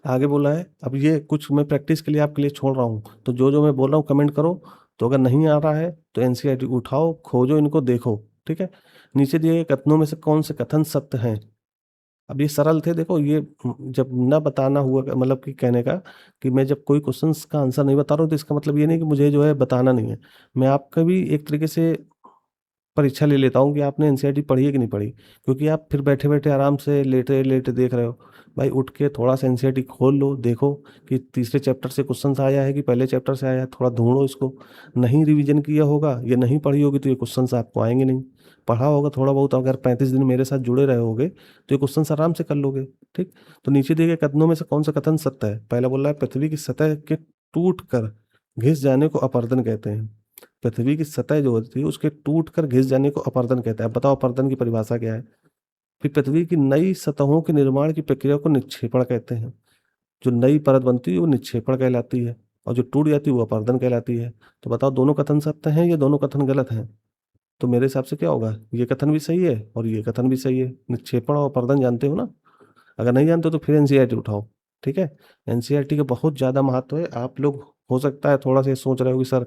आगे बोला है, अब ये कुछ मैं प्रैक्टिस के लिए आपके लिए छोड़ रहा हूँ, तो जो जो मैं बोल रहा हूँ कमेंट करो। तो अगर नहीं आ रहा है तो एनसीईआरटी उठाओ, खोजो, इनको देखो, ठीक है। नीचे दिए गए कथनों में से कौन से कथन सत्य हैं? अब ये सरल थे, देखो ये जब ना बताना हुआ मतलब कि कहने का कि मैं जब कोई क्वेश्चंस का आंसर नहीं बता रहा हूँ तो इसका मतलब ये नहीं कि मुझे जो है बताना नहीं है। मैं आपका भी एक तरीके से परीक्षा ले लेता हूँ कि आपने एनसीईआरटी पढ़ी है कि नहीं पढ़ी, क्योंकि आप फिर बैठे बैठे आराम से लेटे लेटे देख रहे हो। भाई उठ के थोड़ा सा एनसीईआरटी खोल लो, देखो कि तीसरे चैप्टर से क्वेश्चन आया है कि पहले चैप्टर से आया है, थोड़ा ढूंढो इसको। नहीं रिवीजन किया होगा या नहीं पढ़ी होगी तो ये क्वेश्चन आपको आएंगे नहीं। पढ़ा होगा थोड़ा बहुत, अगर 35 दिन मेरे साथ जुड़े रहे होगे तो ये क्वेश्चन आराम से कर लोगे, ठीक। तो नीचे दिए गए कथनों में से कौन सा कथन सत्य है? पहला बोल रहा है पृथ्वी की सतह के टूट कर घिस जाने को अपर्दन कहते हैं। पृथ्वी की सतह जो होती है उसके टूट कर घिस जाने को अपर्दन कहते हैं। अब बताओ अपर्दन की परिभाषा क्या है? फिर पृथ्वी की नई सतहों के निर्माण की प्रक्रिया को निक्षेपण कहते हैं। जो नई परत बनती है वो निक्षेपण कहलाती है और जो टूट जाती है वो अपर्दन कहलाती है। तो बताओ दोनों कथन सत्य हैं या दोनों कथन गलत हैं? तो मेरे हिसाब से क्या होगा, ये कथन भी सही है और ये कथन भी सही है। निक्षेपण और अपर्दन जानते हो ना? अगर नहीं जानते हो तो फिर एनसीईआरटी उठाओ, ठीक है। एनसीईआरटी का बहुत ज़्यादा महत्व है। आप लोग हो सकता है थोड़ा सा ये सोच रहे हो कि सर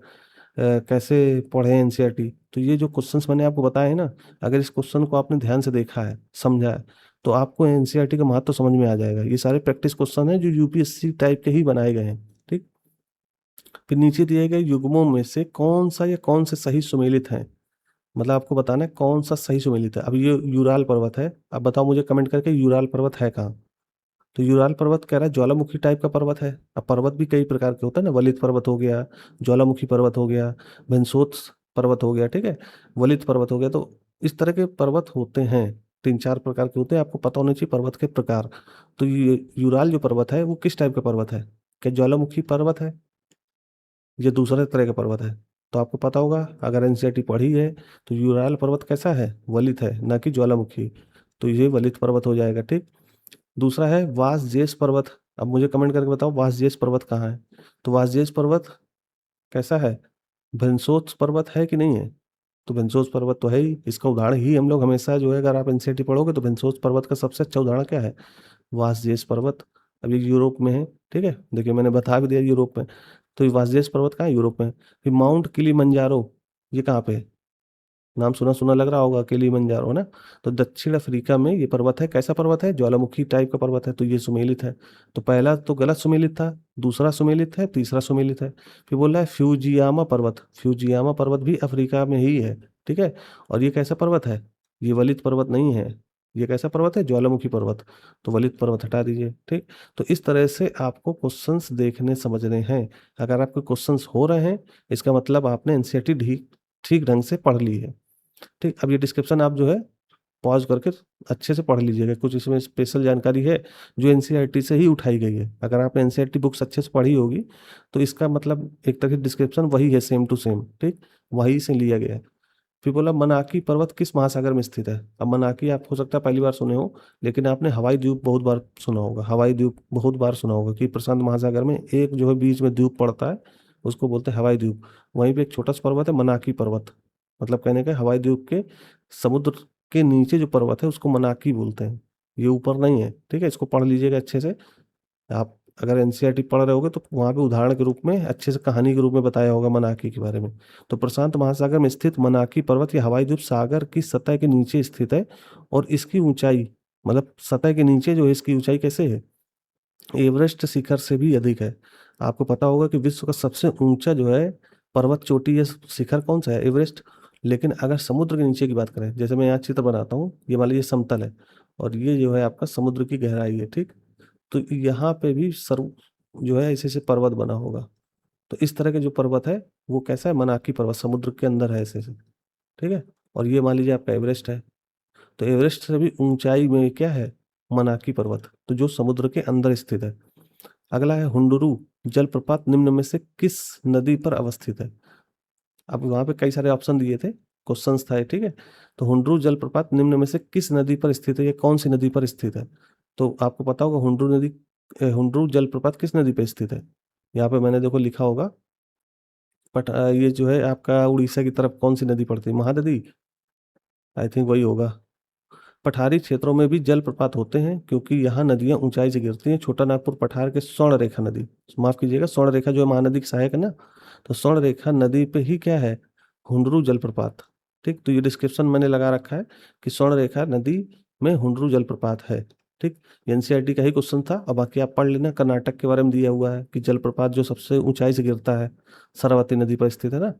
कैसे पढ़ें एनसीईआरटी। तो ये जो क्वेश्चंस मैंने आपको बताए हैं ना, अगर इस क्वेश्चन को आपने ध्यान से देखा है, समझा है, तो आपको एनसीईआरटी का महत्व समझ में आ जाएगा। ये सारे प्रैक्टिस क्वेश्चन हैं जो यूपीएससी टाइप के ही बनाए गए हैं, ठीक। फिर नीचे दिए गए युग्मों में से कौन सा या कौन से सही सुमेलित हैं? मतलब आपको बताना है कौन सा सही सुमेलित है। अब ये यूराल पर्वत है, अब बताओ मुझे कमेंट करके यूराल पर्वत है कहाँ? तो यूराल पर्वत कह रहा है ज्वालामुखी टाइप का पर्वत है। अब पर्वत भी कई प्रकार के होते हैं ना, वलित पर्वत हो गया, ज्वालामुखी पर्वत हो गया, वेनसोत्स पर्वत हो गया, ठीक है, वलित पर्वत हो गया। तो इस तरह के पर्वत होते हैं, 3-4 प्रकार के होते हैं। आपको पता होना चाहिए पर्वत के प्रकार। तो ये यूराल जो पर्वत है वो किस टाइप का पर्वत है? क्या ज्वालामुखी पर्वत है या दूसरे तरह का पर्वत है? तो आपको पता होगा, अगर एनसीईआरटी पढ़ी है तो यूराल पर्वत कैसा है? वलित है, ना कि ज्वालामुखी। तो ये वलित पर्वत हो जाएगा, ठीक। दूसरा है वासजेस पर्वत। अब मुझे कमेंट करके बताओ वासजेस पर्वत कहाँ है? तो वासजेस पर्वत कैसा है? भंसोत्स पर्वत है कि नहीं है? तो भंसोत्स पर्वत तो है ही। इसका उदाहरण ही हम लोग हमेशा जो है, अगर आप एनसीईआरटी पढ़ोगे तो भंसोत्स पर्वत का सबसे अच्छा उदाहरण क्या है? वासजेस पर्वत। अब ये यूरोप में है, ठीक है, देखिए मैंने बता भी दिया यूरोप में। तो ये वासजेस पर्वत कहाँ है? यूरोप में। फिर माउंट किलीमंजारो, ये कहाँ पे है? नाम सुना सुना लग रहा होगा, किलीमंजारो ना। तो दक्षिण अफ्रीका में ये पर्वत है। कैसा पर्वत है? ज्वालामुखी टाइप का पर्वत है। तो ये सुमेलित है। तो पहला तो गलत सुमेलित था, दूसरा सुमेलित है, तीसरा सुमेलित है। फिर बोल रहा है फ्यूजियामा पर्वत। फ्यूजियामा पर्वत भी अफ्रीका में ही है, ठीक है। और ये कैसा पर्वत है? ये वलित पर्वत नहीं है। ये कैसा पर्वत है? ज्वालामुखी पर्वत। तो वलित पर्वत हटा दीजिए, ठीक। तो इस तरह से आपको क्वेश्चंस देखने समझने हैं। अगर आपके क्वेश्चंस हो रहे हैं, इसका मतलब आपने एनसीईआरटी ठीक ठीक ढंग से पढ़ ली है, ठीक। अब ये डिस्क्रिप्शन आप जो है पॉज करके अच्छे से पढ़ लीजिएगा। कुछ इसमें स्पेशल जानकारी है जो एनसीईआरटी से ही उठाई गई है। अगर आपने एनसीईआरटी बुक्स अच्छे से पढ़ी होगी तो इसका मतलब एक तरह की डिस्क्रिप्शन वही है, सेम टू सेम, ठीक, वही से लिया गया है। फिर बोला मनाकी पर्वत किस महासागर में स्थित है। अब मनाकी आप हो सकता है पहली बार सुने हो, लेकिन आपने हवाई द्वीप बहुत बार सुना होगा। हवाई द्वीप बहुत बार सुना होगा कि प्रशांत महासागर में एक जो है बीच में द्वीप पड़ता है, उसको बोलते हैं हवाई द्वीप। वहीं पे एक छोटा सा पर्वत है मनाकी पर्वत, मतलब कहने का हवाई द्वीप के समुद्र के नीचे जो पर्वत है उसको मनाकी बोलते हैं। ये ऊपर नहीं है, ठीक है, इसको पढ़ लीजिएगा अच्छे से। आप अगर एनसीईआरटी पढ़ रहे होगे तो वहाँ पे उदाहरण के रूप में अच्छे से कहानी के रूप में बताया होगा मनाकी के बारे में। तो प्रशांत महासागर में स्थित मनाकी पर्वत या हवाई द्वीप सागर की सतह के नीचे स्थित है और इसकी ऊंचाई, मतलब सतह के नीचे जो है इसकी ऊंचाई कैसे है, एवरेस्ट शिखर से भी अधिक है। आपको पता होगा कि विश्व का सबसे ऊंचा जो है पर्वत चोटी या शिखर कौन सा है, एवरेस्ट। लेकिन अगर समुद्र के नीचे की बात करें, जैसे मैं यहाँ चित्र बनाता हूँ, ये मान लीजिए समतल है और ये जो है आपका समुद्र की गहराई है, ठीक। तो यहाँ पे भी सर्व जो है ऐसे ऐसे पर्वत बना होगा। तो इस तरह के जो पर्वत है वो कैसा है, मनाकी पर्वत, समुद्र के अंदर है ऐसे ऐसे, ठीक है। और ये मान लीजिए आपका एवरेस्ट है, तो एवरेस्ट से भी ऊंचाई में क्या है, मनाकी पर्वत, तो जो समुद्र के अंदर स्थित है। अगला है हुंडुरु जलप्रपात निम्न में से किस नदी पर अवस्थित है। अब वहां पे कई सारे ऑप्शन दिए थे, क्वेश्चंस था, ठीक है। तो हुंडुरु जलप्रपात निम्न में से किस नदी पर स्थित है, ये कौन सी नदी पर स्थित है। तो आपको पता होगा हुंडुरु जलप्रपात किस नदी पर स्थित है। यहाँ पे मैंने देखो लिखा होगा, बट ये जो है आपका उड़ीसा की तरफ कौन सी नदी पड़ती है, महानदी, आई थिंक वही होगा। पठारी क्षेत्रों में भी जलप्रपात होते हैं क्योंकि यहाँ नदियाँ ऊंचाई से गिरती हैं। छोटा नागपुर पठार के स्वर्ण रेखा नदी, माफ कीजिएगा, स्वर्ण रेखा जो है महानदी की सहायक है ना, तो स्वर्ण रेखा नदी पे ही क्या है, हुंडरू जलप्रपात, ठीक। तो ये डिस्क्रिप्शन मैंने लगा रखा है कि स्वर्ण रेखा नदी में हुंडरू जलप्रपात है, ठीक। एनसीईआरटी का ही क्वेश्चन था। और बाकी आप पढ़ लेना, कर्नाटक के बारे में दिया हुआ है कि जलप्रपात जो सबसे ऊंचाई से गिरता है सरवती नदी पर स्थित है ना,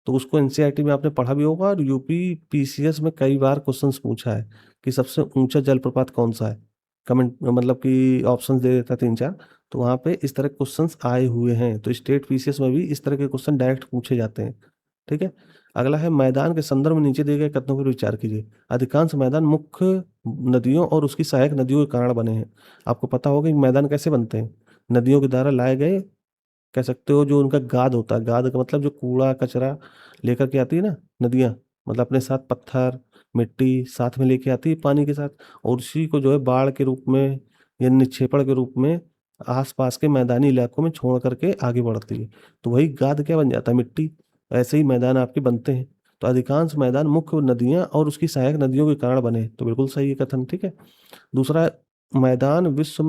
तो उसको एनसीईआरटी में आपने पढ़ा भी होगा। और यूपी पीसीएस में कई बार क्वेश्चंस पूछा है कि सबसे ऊंचा जलप्रपात कौन सा है, कमेंट मतलब कि ऑप्शंस दे देता 3-4, तो वहाँ पे इस तरह के क्वेश्चंस आए हुए हैं। तो स्टेट पीसीएस में भी इस तरह के क्वेश्चन डायरेक्ट पूछे जाते हैं, ठीक है। अगला है मैदान के संदर्भ में नीचे दिए गए कथनों पर विचार कीजिए। अधिकांश मैदान मुख्य नदियों और उसकी सहायक नदियों के कारण बने हैं। आपको पता होगा कि मैदान कैसे बनते हैं, नदियों के द्वारा लाए गए, कह सकते हो जो उनका गाद होता है, गाद का मतलब जो कूड़ा कचरा लेकर के आती है ना नदियाँ, मतलब अपने साथ पत्थर मिट्टी साथ में लेके आती है पानी के साथ, और उसी को जो है बाढ़ के रूप में या निक्षेपण के रूप में आसपास के मैदानी इलाकों में छोड़ करके आगे बढ़ती है। तो वही गाद क्या बन जाता है, मिट्टी। ऐसे ही मैदान आपके बनते हैं। तो अधिकांश मैदान मुख्य नदियाँ और उसकी सहायक नदियों के कारण बने हैं। तो बिल्कुल सही है कथन, ठीक है। दूसरा, मैदान विश्व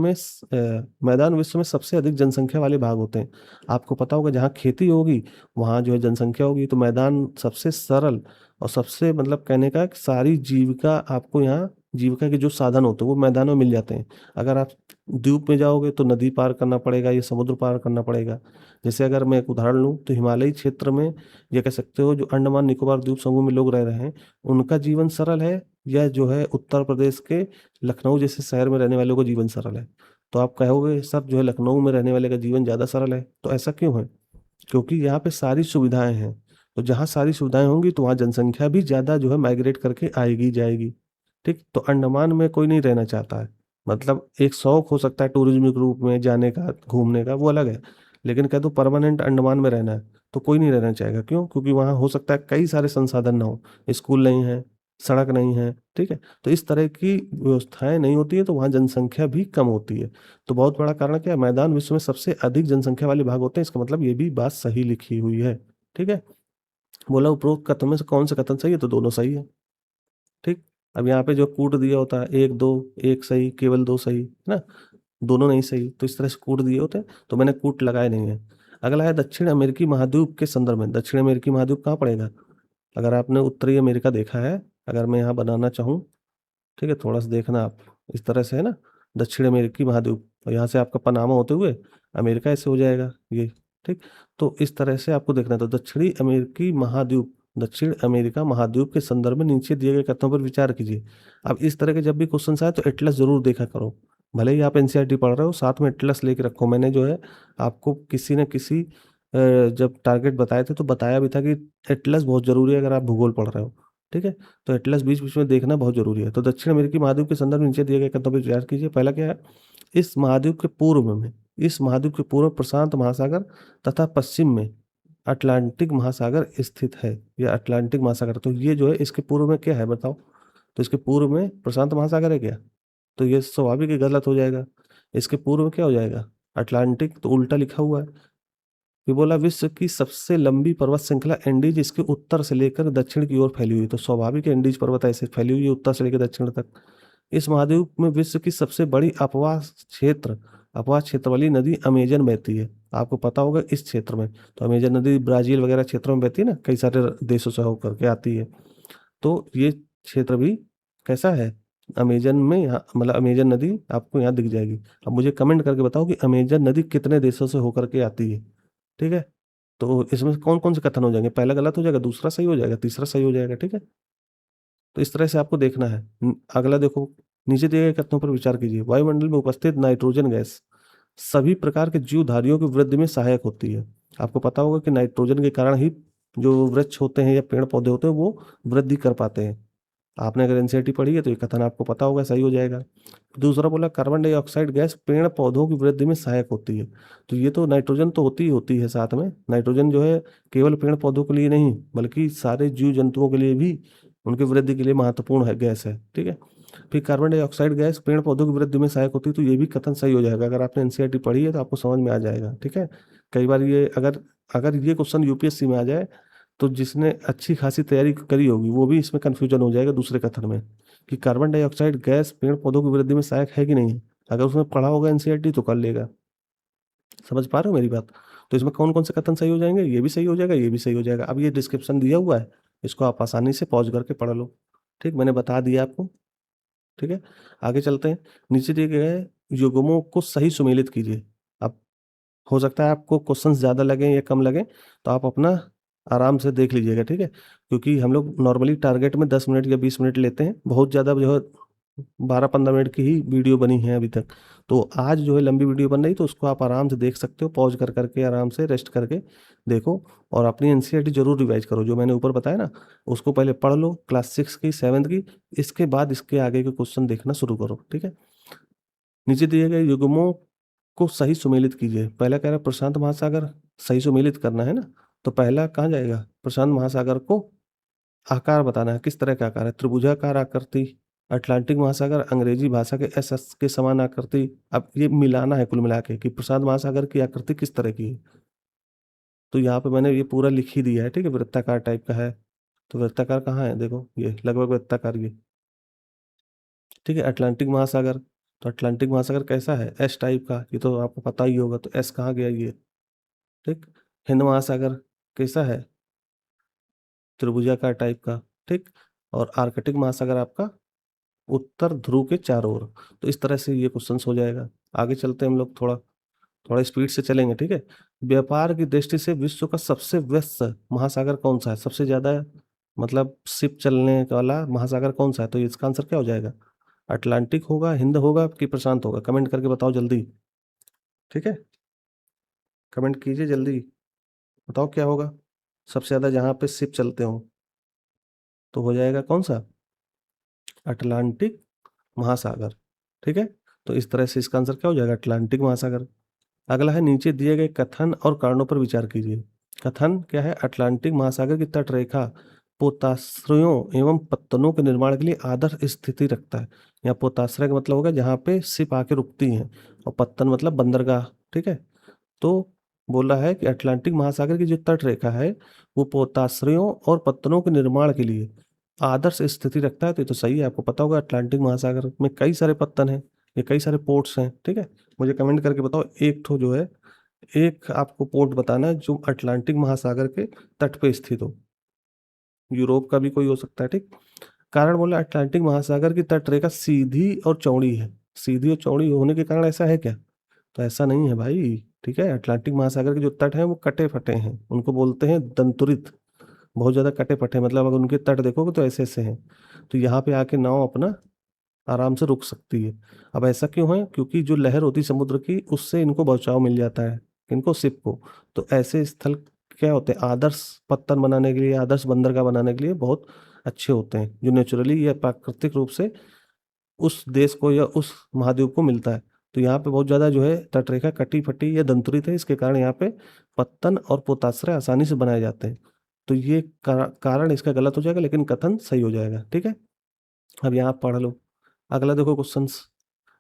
में सबसे अधिक जनसंख्या वाले भाग होते हैं। आपको पता होगा जहाँ खेती होगी वहाँ जो है जनसंख्या होगी, तो मैदान सबसे सरल और सबसे मतलब कहने का कि सारी जीविका आपको यहाँ, जीविका के जो साधन होते हैं वो मैदानों में मिल जाते हैं। अगर आप द्वीप में जाओगे तो नदी पार करना पड़ेगा या समुद्र पार करना पड़ेगा। जैसे अगर मैं एक उदाहरण लूँ तो हिमालयी क्षेत्र में, ये कह सकते हो जो अंडमान निकोबार द्वीप समूह में लोग रह रहे हैं, उनका जीवन सरल है, या जो है उत्तर प्रदेश के लखनऊ जैसे शहर में रहने वालों का जीवन सरल है। तो आप कहोगे सर जो है लखनऊ में रहने वाले का जीवन ज़्यादा सरल है, तो ऐसा क्यों है, क्योंकि यहाँ पे सारी सुविधाएं हैं। तो जहाँ सारी सुविधाएं होंगी तो वहाँ जनसंख्या भी ज़्यादा जो है माइग्रेट करके आएगी जाएगी, ठीक। तो अंडमान में कोई नहीं रहना चाहता है, मतलब एक शौक हो सकता है टूरिज्म के रूप में जाने का घूमने का, वो अलग है। लेकिन कह दो परमानेंट अंडमान में रहना है तो कोई नहीं रहना चाहेगा, क्यों, क्योंकि वहाँ हो सकता है कई सारे संसाधन ना हो, स्कूल नहीं है, सड़क नहीं है, ठीक है। तो इस तरह की व्यवस्थाएं नहीं होती है तो वहाँ जनसंख्या भी कम होती है। तो बहुत बड़ा कारण क्या है, मैदान विश्व में सबसे अधिक जनसंख्या वाले भाग होते हैं, इसका मतलब ये भी बात सही लिखी हुई है, ठीक है। बोला उपरोक्त कथन में से कौन सा कथन सही है, तो दोनों सही है, ठीक। अब यहाँ पे जो कूट दिया होता है एक दो, एक सही केवल दो सही है ना, दोनों नहीं सही, तो इस तरह से कूट दिए होते हैं, तो मैंने कूट लगाए नहीं है। अगला है दक्षिण अमेरिकी महाद्वीप के संदर्भ में। दक्षिण अमेरिकी महाद्वीप कहाँ पड़ेगा, अगर आपने उत्तरी अमेरिका देखा है, अगर मैं यहाँ बनाना चाहूँ, ठीक है, थोड़ा सा देखना आप, इस तरह से है ना, दक्षिण अमेरिकी महाद्वीप, और यहाँ से आपका पनामा होते हुए अमेरिका ऐसे हो जाएगा ये, ठीक। तो इस तरह से आपको देखना है। तो दक्षिणी अमेरिकी महाद्वीप, दक्षिण अमेरिका महाद्वीप के संदर्भ में नीचे दिए गए कथनों पर विचार कीजिए। अब इस तरह के जब भी क्वेश्चन आए तो एटलस जरूर देखा करो, भले ही आप एनसीईआरटी पढ़ रहे हो साथ में एटलस लेके रखो। मैंने जो है आपको किसी न किसी जब टारगेट बताए थे तो बताया भी था कि एटलस बहुत जरूरी है अगर आप भूगोल पढ़ रहे हो। ठीक है। तो एटलस बीच बीच में देखना बहुत जरूरी है। तो दक्षिण अमेरिकी महाद्वीप के संदर्भ में नीचे दिए गए कथनों पर विचार कीजिए। पहला क्या है, इस महाद्वीप के पूर्व में, इस महाद्वीप के पूर्व प्रशांत महासागर तथा पश्चिम में अटलांटिक महासागर स्थित है, या अटलांटिक महासागर। तो ये जो है इसके पूर्व में क्या है बताओ, तो इसके पूर्व में प्रशांत महासागर है क्या, तो ये स्वाभाविक ही गलत हो जाएगा। इसके पूर्व में क्या हो जाएगा, अटलांटिक, तो उल्टा लिखा हुआ है। ये बोला विश्व की सबसे लंबी पर्वत श्रृंखला एंडीज इसके उत्तर से लेकर दक्षिण की ओर फैली हुई, तो स्वाभाविक है एंडीज पर्वत ऐसे फैली हुई है उत्तर से लेकर दक्षिण तक। इस महाद्वीप में विश्व की सबसे बड़ी अपवाह क्षेत्र वाली नदी अमेजन बहती है। आपको पता होगा इस क्षेत्र में, तो अमेजन नदी ब्राजील वगैरह क्षेत्रों में बहती है ना, कई सारे देशों से होकर के आती है। तो ये क्षेत्र भी कैसा है, अमेजन में, यहाँ मतलब अमेजन नदी आपको यहाँ दिख जाएगी। अब मुझे कमेंट करके बताओ कि अमेजन नदी कितने देशों से होकर के आती है। ठीक है, तो इसमें कौन कौन से कथन हो जाएंगे, पहला गलत हो जाएगा, दूसरा सही हो जाएगा, तीसरा सही हो जाएगा। ठीक है, तो इस तरह से आपको देखना है। अगला देखो, नीचे दिए गए कथनों पर विचार कीजिए। वायुमंडल में उपस्थित नाइट्रोजन गैस सभी प्रकार के जीवधारियों की वृद्धि में सहायक होती है। आपको पता होगा कि नाइट्रोजन के कारण ही जो वृक्ष होते हैं या पेड़ पौधे होते हैं वो वृद्धि कर पाते हैं। आपने अगर एनसीईआरटी पढ़ी है तो ये कथन आपको पता होगा, सही हो जाएगा। दूसरा बोला कार्बन डाइऑक्साइड गैस पेड़ पौधों की वृद्धि में सहायक होती है। तो ये तो नाइट्रोजन तो होती ही होती है, साथ में नाइट्रोजन जो है केवल पेड़ पौधों के लिए नहीं बल्कि सारे जीव जंतुओं के लिए भी, उनकी वृद्धि के लिए महत्वपूर्ण है गैस है। ठीक है, फिर कार्बन डाइऑक्साइड गैस पेड़ पौधों की वृद्धि में सहायक होती है, तो ये भी कथन सही हो जाएगा। अगर आपने एनसीईआरटी पढ़ी है तो आपको समझ में आ जाएगा। ठीक है, कई बार ये अगर अगर ये क्वेश्चन यूपीएससी में आ जाए तो जिसने अच्छी खासी तैयारी करी होगी वो भी इसमें कंफ्यूजन हो जाएगा दूसरे कथन में, कि कार्बन डाइऑक्साइड गैस पेड़ पौधों की वृद्धि में सहायक है कि नहीं। अगर उसने पढ़ा होगा एनसीईआरटी तो कर लेगा। समझ पा रहे हो मेरी बात। तो इसमें कौन कौन से कथन सही हो जाएंगे, ये भी सही हो जाएगा, ये भी सही हो जाएगा। अब ये डिस्क्रिप्शन दिया हुआ है, इसको आप आसानी से पॉज करके पढ़ लो। ठीक, मैंने बता दिया आपको। ठीक है, आगे चलते हैं। नीचे दिए गए युग्मों को सही सुमेलित कीजिए। अब हो सकता है आपको क्वेश्चंस ज़्यादा लगें या कम लगें, तो आप अपना आराम से देख लीजिएगा। ठीक है, क्योंकि हम लोग नॉर्मली टारगेट में 10 मिनट या 20 मिनट लेते हैं, बहुत ज़्यादा जो है 12-15 मिनट की ही वीडियो बनी है अभी तक। तो आज जो है लंबी वीडियो बन रही, तो उसको आप आराम से देख सकते हो, पॉज कर करके आराम से रेस्ट करके देखो। और अपनी एनसीईआरटी जरूर रिवाइज करो, जो मैंने ऊपर बताया ना उसको पहले पढ़ लो, क्लास 6 की 7th की, इसके बाद इसके आगे के क्वेश्चन देखना शुरू करो। ठीक है, नीचे दिए गए युग्मों को सही सुमेलित कीजिए। पहला कह रहा है प्रशांत महासागर, सही सुमेलित करना है ना, तो पहला कहाँ जाएगा, प्रशांत महासागर को आकार बताना है, किस तरह का आकार है, त्रिभुजाकार आकृति, अटलांटिक महासागर अंग्रेजी भाषा के एस के समान आकृति। अब ये मिलाना है कुल मिला के कि प्रशांत महासागर की आकृति किस तरह की है। तो यहाँ पे मैंने ये पूरा लिख ही दिया है। ठीक है, वृत्ताकार टाइप का है, तो वृत्ताकार कहाँ है, देखो ये लगभग वृत्ताकार ये। ठीक है, अटलांटिक महासागर, तो अटलांटिक महासागर कैसा है, एस टाइप का, ये तो आपको पता ही होगा, तो एस कहाँ गया ये। ठीक, हिंद महासागर कैसा है, त्रिभुजाकार टाइप का। ठीक, और आर्कटिक महासागर आपका उत्तर ध्रुव के चारों ओर। तो इस तरह से ये क्वेश्चंस हो जाएगा। आगे चलते हैं हम लोग, थोड़ा थोड़ा स्पीड से चलेंगे। ठीक है, व्यापार की दृष्टि से विश्व का सबसे व्यस्त महासागर कौन सा है, सबसे ज्यादा मतलब शिप चलने वाला महासागर कौन सा है, तो इसका आंसर क्या हो जाएगा, अटलांटिक होगा, हिंद होगा कि प्रशांत होगा, कमेंट करके बताओ जल्दी। ठीक है, कमेंट कीजिए जल्दी, बताओ क्या होगा, सबसे ज्यादा जहाँ पे शिप चलते हो, तो हो जाएगा कौन सा, अटलांटिक महासागर। ठीक है, तो इस तरह से इसका आंसर क्या हो जाएगा, अटलांटिक महासागर। अगला है नीचे दिए गए कथन और कारणों पर विचार कीजिए। कथन क्या है, अटलांटिक महासागर की तटरेखा पोताश्रयों एवं पत्तनों के निर्माण के लिए आदर्श स्थिति रखता है। यहाँ पोताश्रय का मतलब होगा जहाँ पे शिप आके रुकती हैं, और पत्तन मतलब बंदरगाह। ठीक है, तो बोला है कि अटलांटिक महासागर की जो तट रेखा है वो पोताश्रयों और पत्तनों के निर्माण के लिए आदर्श स्थिति रखता है। तो ये तो सही है, आपको पता होगा अटलांटिक महासागर में कई सारे पत्तन हैं, ये कई सारे पोर्ट्स हैं। ठीक है, मुझे कमेंट करके बताओ एक ठो जो है, एक आपको पोर्ट बताना है जो अटलांटिक महासागर के तट पे स्थित हो, यूरोप का भी कोई हो सकता है। ठीक, कारण बोला अटलांटिक महासागर की तटरेखा सीधी और चौड़ी है, सीधी और चौड़ी होने के कारण ऐसा है क्या, तो ऐसा नहीं है भाई। ठीक है, अटलांटिक महासागर के जो तट हैं वो कटे फटे हैं, उनको बोलते हैं दंतुरित, बहुत ज्यादा कटे फटे, मतलब अगर उनके तट देखोगे तो ऐसे ऐसे हैं। तो यहाँ पे आके नाव अपना आराम से रुक सकती है। अब ऐसा क्यों है, क्योंकि जो लहर होती है समुद्र की उससे इनको बचाव मिल जाता है, इनको शिप को। तो ऐसे स्थल क्या होते हैं, आदर्श पत्तन बनाने के लिए, आदर्श बंदरगाह बनाने के लिए बहुत अच्छे होते हैं, जो नेचुरली या प्राकृतिक रूप से उस देश को या उस महाद्वीप को मिलता है। तो यहाँ पे बहुत ज़्यादा जो है तटरेखा कटी फटी या दंतुरित है, इसके कारण यहाँ पे पत्तन और पोताश्रय आसानी से बनाए जाते हैं। तो ये कारण इसका गलत हो जाएगा, लेकिन कथन सही हो जाएगा। ठीक है, अब यहाँ आप पढ़ लो। अगला देखो क्वेश्चंस।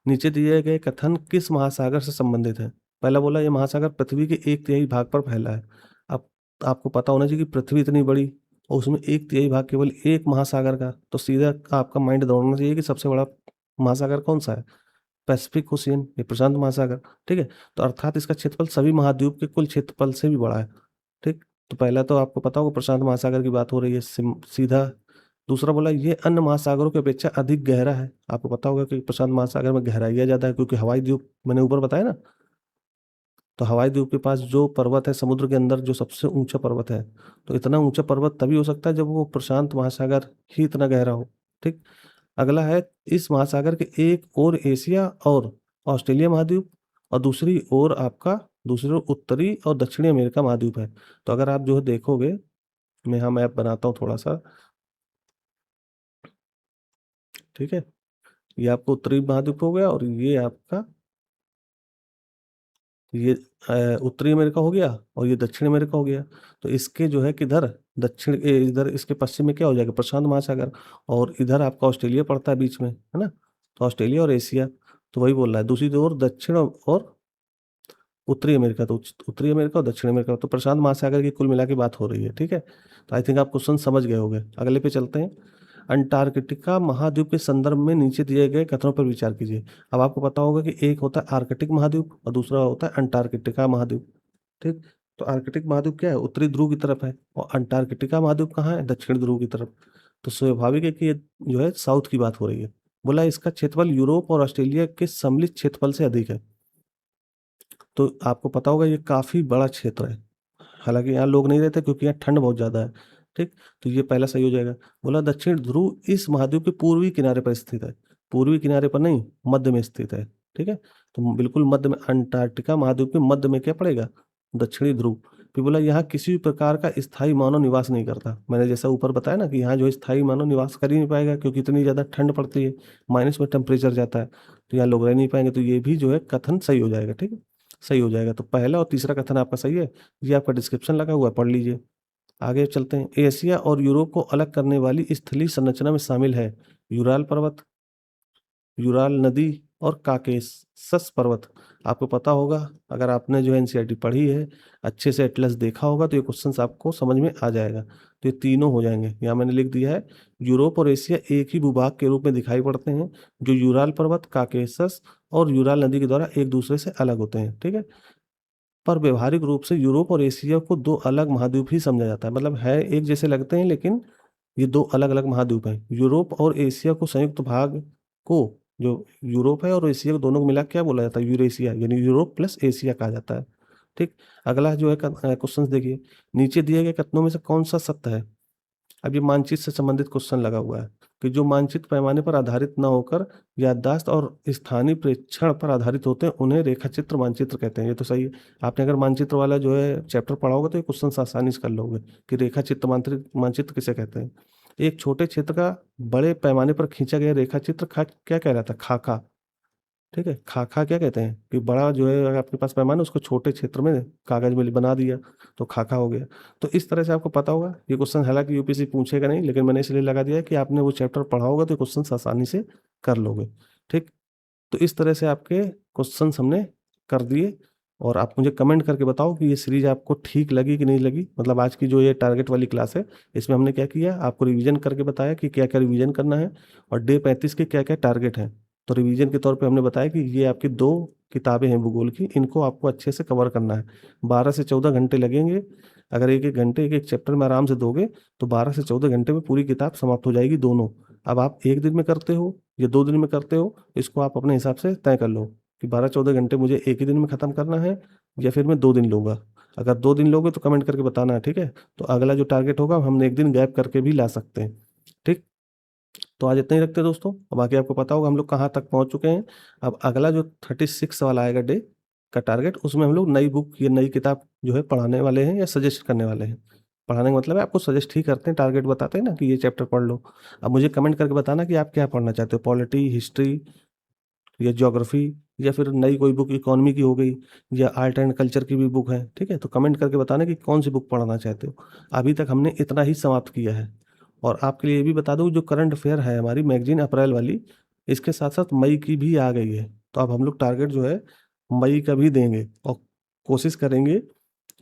नीचे दिए गए कथन किस महासागर से संबंधित है? पहला बोला ये महासागर पृथ्वी के 1/3 भाग पर फैला है। अब आपको पता होना चाहिए कि पृथ्वी इतनी बड़ी और उसमें 1/3 भाग केवल एक महासागर का, तो सीधा आपका माइंड दौड़ना चाहिए कि सबसे बड़ा महासागर कौन सा है? पैसिफिक ओशियन या प्रशांत महासागर। ठीक है, तो अर्थात इसका क्षेत्रफल सभी महाद्वीप के कुल क्षेत्रफल से भी बड़ा है। ठीक, तो पहला तो आपको पता होगा प्रशांत महासागर की बात हो रही है सीधा। दूसरा बोला ये अन्य महासागरों की अपेक्षा अधिक गहरा है। आपको पता होगा कि प्रशांत महासागर में गहराइयाँ ज़्यादा है, क्योंकि हवाई द्वीप मैंने ऊपर बताया ना, तो हवाई द्वीप के पास जो पर्वत है समुद्र के अंदर, जो सबसे ऊंचा पर्वत है, तो इतना ऊंचा पर्वत तभी हो सकता है जब वो प्रशांत महासागर ही इतना गहरा हो। ठीक, अगला है इस महासागर के एक ओर एशिया और ऑस्ट्रेलिया महाद्वीप और दूसरी ओर उत्तरी और दक्षिणी अमेरिका महाद्वीप है। तो अगर आप जो है देखोगे, मैं यहाँ मैप बनाता हूँ थोड़ा सा। ठीक है, ये आपको उत्तरी महाद्वीप हो गया और ये उत्तरी अमेरिका हो गया और ये दक्षिण अमेरिका हो गया। तो इसके जो है किधर इधर इसके पश्चिम में क्या हो जाएगा? प्रशांत महासागर। और इधर आपका ऑस्ट्रेलिया पड़ता है बीच में, है ना? तो ऑस्ट्रेलिया और एशिया, तो वही बोल रहा है। दूसरी ओर दक्षिण और उत्तरी अमेरिका, तो उत्तरी अमेरिका और दक्षिण अमेरिका, तो प्रशांत महासागर की कुल मिला के बात हो रही है। ठीक है, तो आई थिंक आप क्वेश्चन समझ गए होंगे। अगले पे चलते हैं। अंटार्कटिका महाद्वीप के संदर्भ में नीचे दिए गए कथनों पर विचार कीजिए। अब आपको पता होगा कि एक होता है आर्कटिक महाद्वीप और दूसरा होता है अंटार्कटिका महाद्वीप। ठीक, तो आर्कटिक महाद्वीप क्या है? उत्तरी ध्रुव की तरफ है, और अंटार्कटिका महाद्वीप कहाँ है? दक्षिण ध्रुव की तरफ। तो स्वाभाविक है कि ये जो है साउथ की बात हो रही है। बोला इसका क्षेत्रफल यूरोप और ऑस्ट्रेलिया के सम्मिलित क्षेत्रफल से अधिक है। तो आपको पता होगा ये काफ़ी बड़ा क्षेत्र है। हालाँकि यहाँ लोग नहीं रहते, क्योंकि यहाँ ठंड बहुत ज़्यादा है। ठीक? तो ये पहला सही हो जाएगा। बोला दक्षिण ध्रुव इस महाद्वीप के पूर्वी किनारे पर स्थित है। पूर्वी किनारे पर नहीं, मध्य में स्थित है। ठीक है? तो बिल्कुल मध्य में, अंटार्कटिका महाद्वीप के मध्य में क्या पड़ेगा? दक्षिणी ध्रुव। फिर बोला यहाँ किसी भी प्रकार का स्थायी मानव निवास नहीं करता। मैंने जैसा ऊपर बताया ना कि यहाँ जो है स्थायी मानव निवास कर ही नहीं पाएगा, क्योंकि इतनी ज़्यादा ठंड पड़ती है, माइनस में टेम्परेचर जाता है, तो यहाँ लोग रह नहीं पाएँगे। तो ये भी जो है कथन सही हो जाएगा। ठीक है? सही हो जाएगा। तो पहला और तीसरा कथन आपका सही है। ये आपका डिस्क्रिप्शन लगा हुआ है, पढ़ लीजिए। आगे चलते हैं। एशिया और यूरोप को अलग करने वाली स्थलीय संरचना में शामिल है यूराल पर्वत, यूराल नदी और काकेशस पर्वत। आपको पता होगा, अगर आपने जो है एनसीईआरटी पढ़ी है, अच्छे से एटलस देखा होगा, तो ये क्वेश्चंस आपको समझ में आ जाएगा। तो ये तीनों हो जाएंगे। यहाँ मैंने लिख दिया है, यूरोप और एशिया एक ही भूभाग के रूप में दिखाई पड़ते हैं, जो यूराल पर्वत, काकेशस और यूराल नदी के द्वारा एक दूसरे से अलग होते हैं। ठीक है, पर व्यवहारिक रूप से यूरोप और एशिया को दो अलग महाद्वीप ही समझा जाता है। मतलब है एक जैसे लगते हैं, लेकिन ये दो अलग अलग महाद्वीप हैं। यूरोप और एशिया को संयुक्त भाग को, जो यूरोप है और एशिया को, दोनों को मिला के क्या बोला जाता है? यूरेशिया, यानी यूरोप प्लस एशिया कहा जाता है। ठीक, अगला जो है क्वेश्चन देखिए। नीचे दिए गए कथनों में से कौन सा सत्य है? अब ये मानचित्र से संबंधित क्वेश्चन लगा हुआ है कि जो मानचित्र पैमाने पर आधारित न होकर याददाश्त और स्थानीय प्रेक्षण पर आधारित होते हैं, उन्हें रेखाचित्र मानचित्र कहते हैं। ये तो सही है। आपने अगर मानचित्र वाला जो है चैप्टर पढ़ा होगा, तो ये क्वेश्चन आसानी से कर लोगे कि रेखाचित्र मानचित्र किसे कहते हैं। एक छोटे क्षेत्र का बड़े पैमाने पर खींचा गया रेखाचित्र क्या कहलाता है? खाका। ठीक है, खाका क्या कहते हैं कि बड़ा जो है, अगर आपके पास पैमाना, उसको छोटे क्षेत्र में कागज में बना दिया, तो खाका हो गया। तो इस तरह से आपको पता होगा। ये क्वेश्चन हालांकि यूपीएससी पूछेगा नहीं, लेकिन मैंने इसलिए लगा दिया है कि आपने वो चैप्टर पढ़ा होगा, तो क्वेश्चन आसानी से कर लोगे। ठीक, तो इस तरह से आपके क्वेश्चन हमने कर दिए। और आप मुझे कमेंट करके बताओ कि ये सीरीज आपको ठीक लगी कि नहीं लगी। मतलब आज की जो ये टारगेट वाली क्लास है, इसमें हमने क्या किया, आपको रिवीजन करके बताया कि क्या क्या रिवीजन करना है, और डे 35 के क्या क्या टारगेट हैं। तो रिवीजन के तौर पे हमने बताया कि ये आपकी 2 किताबें हैं भूगोल की, इनको आपको अच्छे से कवर करना है। 12 से 14 घंटे लगेंगे। अगर एक एक घंटे एक एक चैप्टर में आराम से दोगे, तो 12 से 14 घंटे में पूरी किताब समाप्त हो जाएगी, दोनों। अब आप एक दिन में करते हो या 2 दिन में करते हो, इसको आप अपने हिसाब से तय कर लो कि 12-14 घंटे मुझे एक ही दिन में ख़त्म करना है, या फिर मैं 2 दिन लूँगा। अगर 2 दिन लोगे तो कमेंट करके बताना है, ठीक है? तो अगला जो टारगेट होगा, हम एक दिन गैप करके भी ला सकते हैं। ठीक? तो आज इतना ही रखते हैं दोस्तों। अब बाकी आपको पता होगा हम लोग कहाँ तक पहुँच चुके हैं। अब अगला जो 36 वाला आएगा डे का टारगेट, उसमें हम लोग नई बुक या नई किताब जो है पढ़ाने वाले हैं या सजेस्ट करने वाले हैं। पढ़ाने का मतलब है आपको सजेस्ट ही करते हैं, टारगेट बताते हैं ना कि ये चैप्टर पढ़ लो। अब मुझे कमेंट करके बताना कि आप क्या पढ़ना चाहते हो, पॉलिटी, हिस्ट्री या ज्योग्राफी, या फिर नई कोई बुक इकोनॉमी की हो गई, या आर्ट एंड कल्चर की भी बुक है, ठीक है। तो कमेंट करके बताना कि कौन सी बुक पढ़ना चाहते हो। अभी तक हमने इतना ही समाप्त किया है। और आपके लिए ये भी बता दूं, जो करंट अफेयर है हमारी मैगजीन अप्रैल वाली, इसके साथ साथ मई की भी आ गई है। तो अब हम लोग टारगेट जो है मई का भी देंगे, और कोशिश करेंगे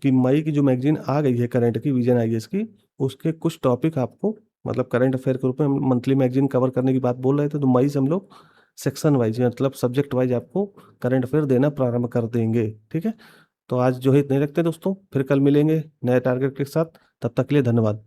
कि मई की जो मैगजीन आ गई है करंट की, विजन आईएएस की, उसके कुछ टॉपिक आपको, मतलब करंट अफेयर के रूप में हम मंथली मैगजीन कवर करने की बात बोल रहे थे, तो मई से हम लोग सेक्शन वाइज, मतलब सब्जेक्ट वाइज आपको करंट अफेयर देना प्रारंभ कर देंगे, ठीक है। तो आज जो है इतने रखते हैं दोस्तों, फिर कल मिलेंगे नए टारगेट के साथ। तब तक के लिए धन्यवाद।